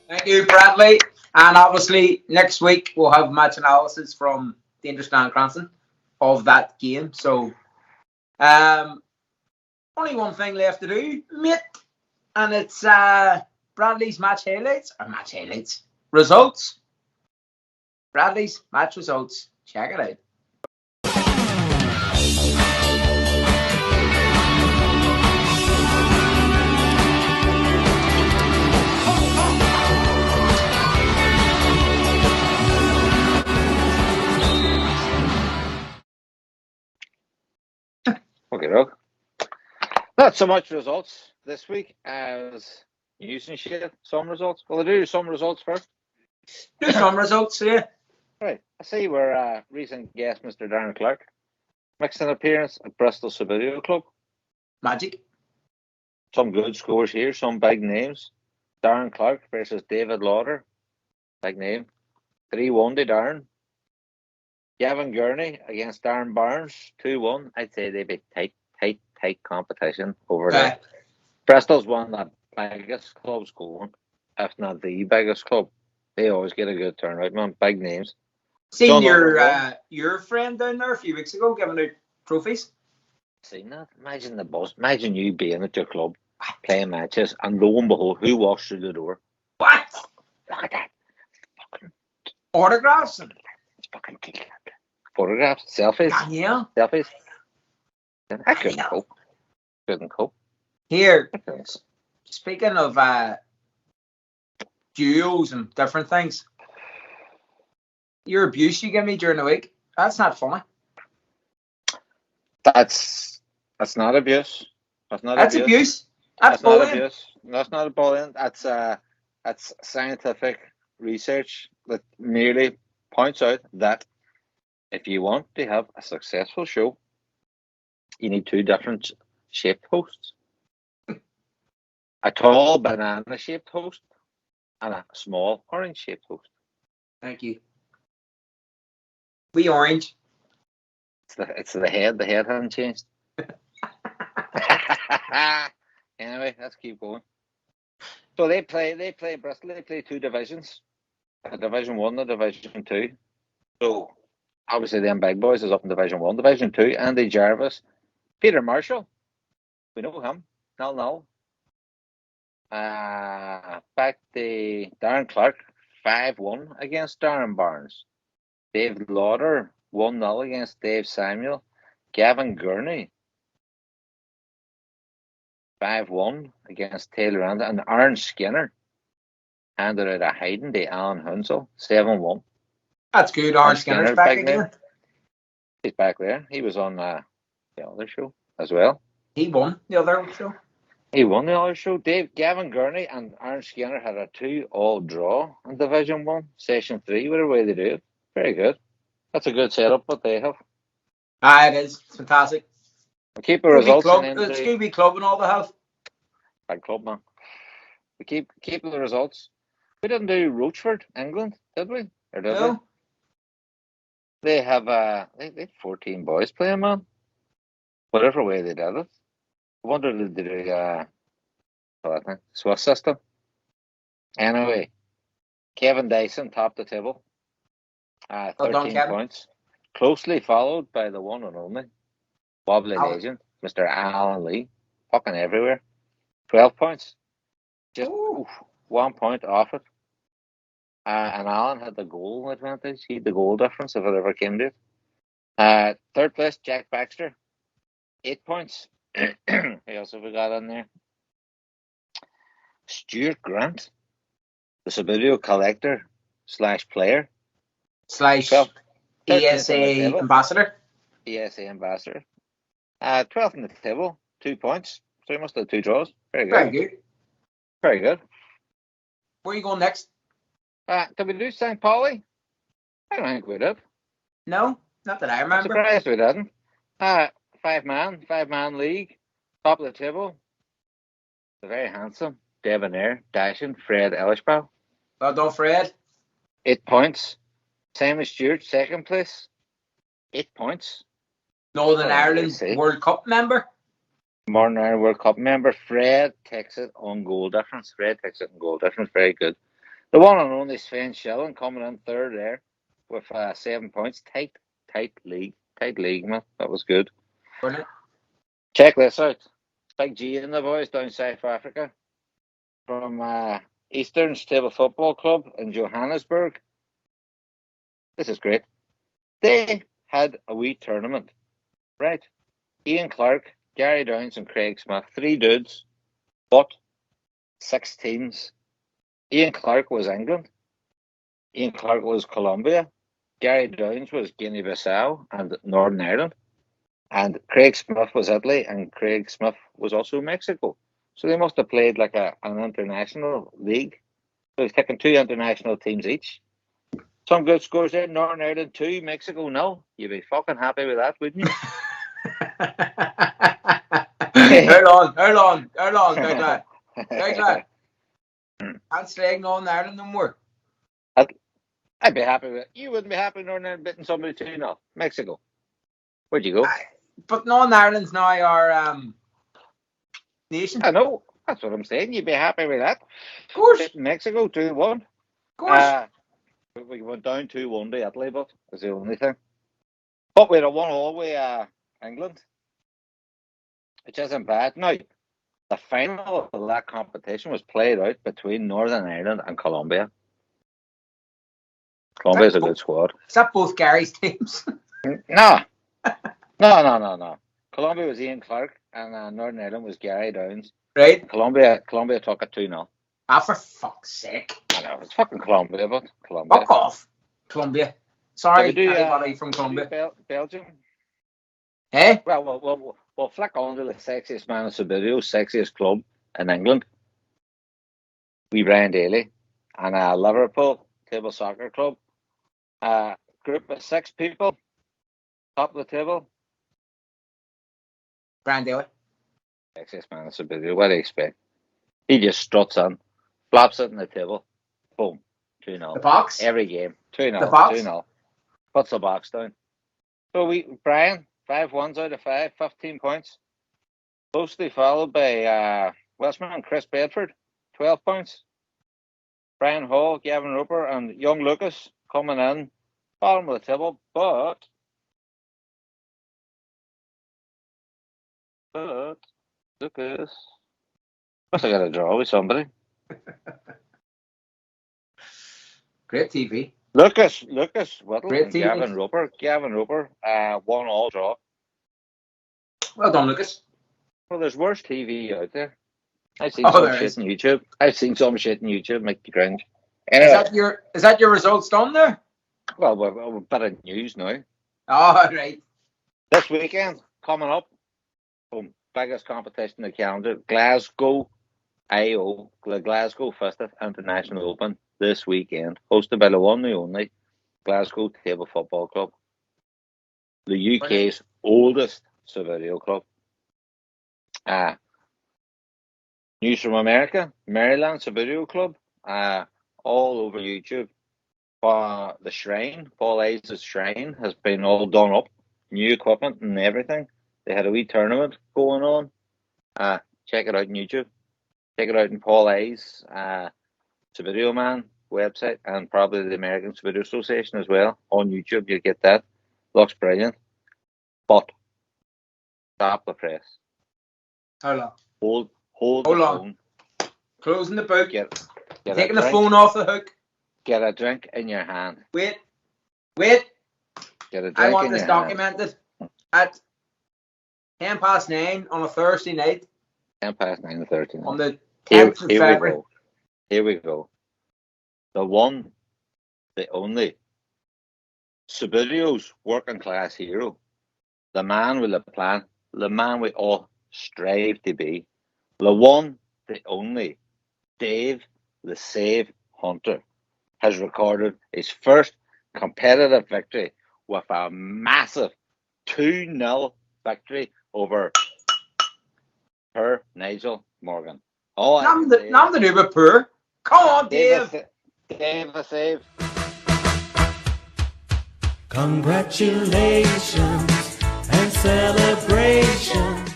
Thank you, Bradley. And obviously, next week we'll have match analysis from Dangerous Dan Cranston of that game. So, only one thing left to do, mate, and it's Bradley's match highlights, results. Bradley's match results. Check it out. Okay, dog. Not so much results this week as news and shit. Some results. Well, I do some results first. Do some results, yeah. Right. I see we're recent guest Mr. Darren Clark makes an appearance at Bristol Subbuteo Club. Magic. Some good scores here, some big names. Darren Clark versus David Lauder. Big name. 3-1 to Darren. Gavin Gurney against Darren Barnes. 2-1. I'd say they'd be tight competition over there. Bristol's one of the biggest clubs going, if not the biggest club. They always get a good turnout, man. Big names. Seen your friend down there a few weeks ago giving out trophies. Seen that? Imagine the buzz. Imagine you being at your club playing matches, and lo and behold, who walks through the door? What? Look at that. Fucking autographs and fucking photographs, selfies. Yeah. Selfies. I couldn't cope. Here, speaking of duels and different things, your abuse you give me during the week, that's not funny. That's not abuse. That's abuse. That's bullying. Not abuse. That's not bullying. That's scientific research that merely points out that if you want to have a successful show, you need two different shaped hosts. A tall banana shaped host and a small orange shaped host. Thank you. We orange. It's the head. The head hasn't changed. Anyway, let's keep going. So they play Bristol. They play two divisions, a Division 1 and a Division 2. So obviously them big boys is up in Division 1. Division 2, Andy Jarvis, Peter Marshall, we know him. No. Back to Darren Clark, 5-1 against Darren Barnes. Dave Lauder, 1-0 against Dave Samuel. Gavin Gurney, 5-1 against Taylor Anderson. And Aaron Skinner handed out a hiding to Alan Hunsel, 7-1. That's good. Aaron Skinner's back again. He's back there. He was on the other show as well. He won the other show. Gavin Gurney and Aaron Skinner had a 2-2 draw in Division 1, Session 3, whatever way they do it. Very good. That's a good setup, what they have. It is. It's fantastic. We keep the results. It's Scooby Club and all the health. Big club, man. We keep the results. We didn't do Rochford, England, did we? Or did we? They have they had 14 boys playing, man. Whatever way they did it. I wonder if they do Swiss system. Anyway, Kevin Dyson topped the table. 13 points. Closely followed by the one and only wobbly legend, Mr. Alan Lee. Fucking everywhere. 12 points. Just 1 point off it. And Alan had the goal advantage. He had the goal difference if it ever came to it. Third place, Jack Baxter. 8 points. Who else have we got in there? Stuart Grant, the Subbuteo collector / player / ESA ambassador. ESA ambassador. 12th in the table, 2 points. So he must have 2 draws. Very good. Very good. Where are you going next? Did we do St. Pauli? I don't think we did. No, not that I remember. I'm surprised we didn't. 5-man league, top of the table. The very handsome, debonair, dashing Fred Elishbow. Well done, Fred. 8 points. Simon Stewart, second place. 8 points. Northern Ireland World Cup member. Northern Ireland World Cup member. Fred takes it on goal difference. Very good. The one and only Sven Schilling coming in third there with 7 points. Tight league, man. That was good. Brilliant. Check this out. Big G and the boys down South Africa from Eastern Table Football Club in Johannesburg. This is great. They had a wee tournament, right? Ian Clark, Gary Downs and Craig Smith, 3 dudes, but 6 teams. Ian Clark was England. Ian Clark was Colombia. Gary Downs was Guinea-Bissau and Northern Ireland. And Craig Smith was Italy, and Craig Smith was also Mexico. So they must have played like an international league. So he's taken 2 international teams each. Some good scores there. Northern Ireland 2, Mexico 0. You'd be fucking happy with that, wouldn't you? Hold on, Declan. I'm staying Northern Ireland no more. I'd be happy with it. You wouldn't be happy Northern Ireland beating somebody 2-0. Mexico. Where'd you go? But Northern Ireland's now our nation. I know. That's what I'm saying. You'd be happy with that. Of course. Beating Mexico 2-1. Of course. We went down 2-1 to Italy, but that's the only thing. But we had a 1-1 with England, which isn't bad. Now, the final of that competition was played out between Northern Ireland and Colombia. Colombia's a good squad. Is that both Gary's teams? No. Colombia was Ian Clark, and Northern Ireland was Gary Downs. Right. Colombia took it 2-0. For fuck's sake. I know, it's fucking Colombia, but Colombia. Fuck off. Colombia. Sorry, anybody from Colombia. Belgium? Hey? Well, we'll flick on to the sexiest man in Subbuteo, sexiest club in England. We Brian Daly. And Liverpool Table Soccer Club. Group of 6 people. Top of the table. Brian Daly. Sexiest man in Subbuteo. What do you expect? He just struts in. Flops it on the table. Boom. 2-0. The box? Every game. 2-0. The box? 2-0. Puts the box down. So Brian, 5 1s out of 5, 15 points. Closely followed by Westman Chris Bedford, 12 points. Brian Hall, Gavin Roper, and young Lucas coming in bottom of the table, but Lucas must have got a draw with somebody. Great TV. Lucas Whittle Great and TV. Gavin Roper, 1-1 draw. Well done, Lucas. Well, there's worse TV out there. I've seen some shit on YouTube. Make you cringe. Anyway, Is that your results done there? Well, we're a bit of news now. All right. This weekend coming up, biggest competition in the calendar, Glasgow IO, the Glasgow 50th International Open this weekend, hosted by the one and only Glasgow Table Football Club, the UK's oldest Subbuteo club. News from America, Maryland Subbuteo Club, all over YouTube. The shrine, Paul Hayes' shrine, has been all done up, new equipment and everything. They had a wee tournament going on. Check it out on YouTube. Check it out in Paul Hayes' Subbuteo Man website, and probably the American Subbuteo Association as well on YouTube. You'll get that. Looks brilliant. But stop the press. Hold on. Hold the phone. Closing the book. Get Taking the phone off the hook. Get a drink in your hand. Wait. Get a drink I want in this your documented at 9:10 on a Thursday night. 9:10 on a Thursday night. On the 10th of February. Here we go. The one, the only, Subbuteo's working class hero, the man with a plan, the man we all strive to be, the one, the only, Dave the Save Hunter, has recorded his first competitive victory with a massive 2-0 victory over her Nigel Morgan. Nam the new poor. Come on, Dave. Dave the Save. Congratulations and celebration.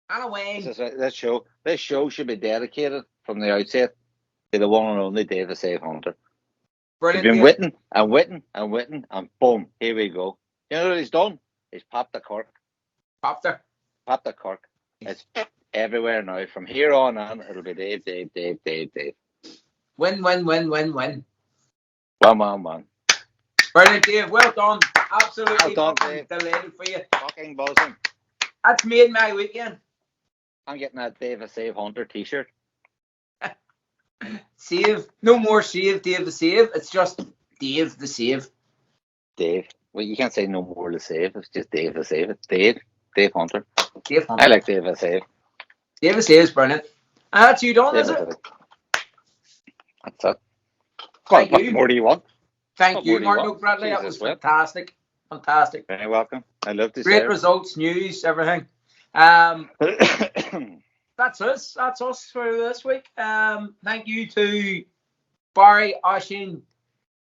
Halloween. This show should be dedicated from the outset to the one and only Dave the Save Hunter. Brilliant. He's been witting, and boom, here we go. You know what he's done? He's popped the cork. Popped the cork. It's everywhere now. From here on, it'll be Dave. Win. One. Brilliant, Dave. Well done. Absolutely well done, Dave. Delighted for you. Fucking buzzing. That's made my weekend. I'm getting that Dave the Save Hunter t-shirt. Save. No more Save, Dave the Save. It's just Dave the Save. Dave. Well, you can't say no more the Save. It's just Dave the Save. It's Dave Hunter. Dave Hunter. I like Dave the Save. Dave the Save is brilliant. And that's you done, is it? That's it. Thank what you. More do you want? Thank you, Martin O'Bradley. That was fantastic. Fantastic. Very welcome. I love to see great results, news, everything. That's us. That's us for this week. Thank you to Barry, Oshin,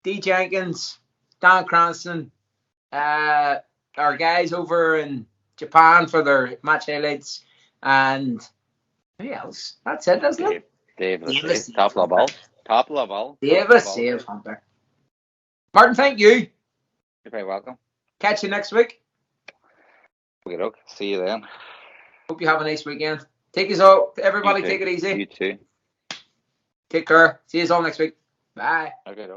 Dee Jenkins, Dan Cranston, our guys over in Japan for their match highlights, and who else? That's it, isn't it? Dave the Save. Top level. Dave the Save Hunter. Martin, thank you. You're very welcome. Catch you next week. Okay, see you then. Hope you have a nice weekend. Take us all. Everybody, take it easy. You too. Take care. See you all next week. Bye. Okay.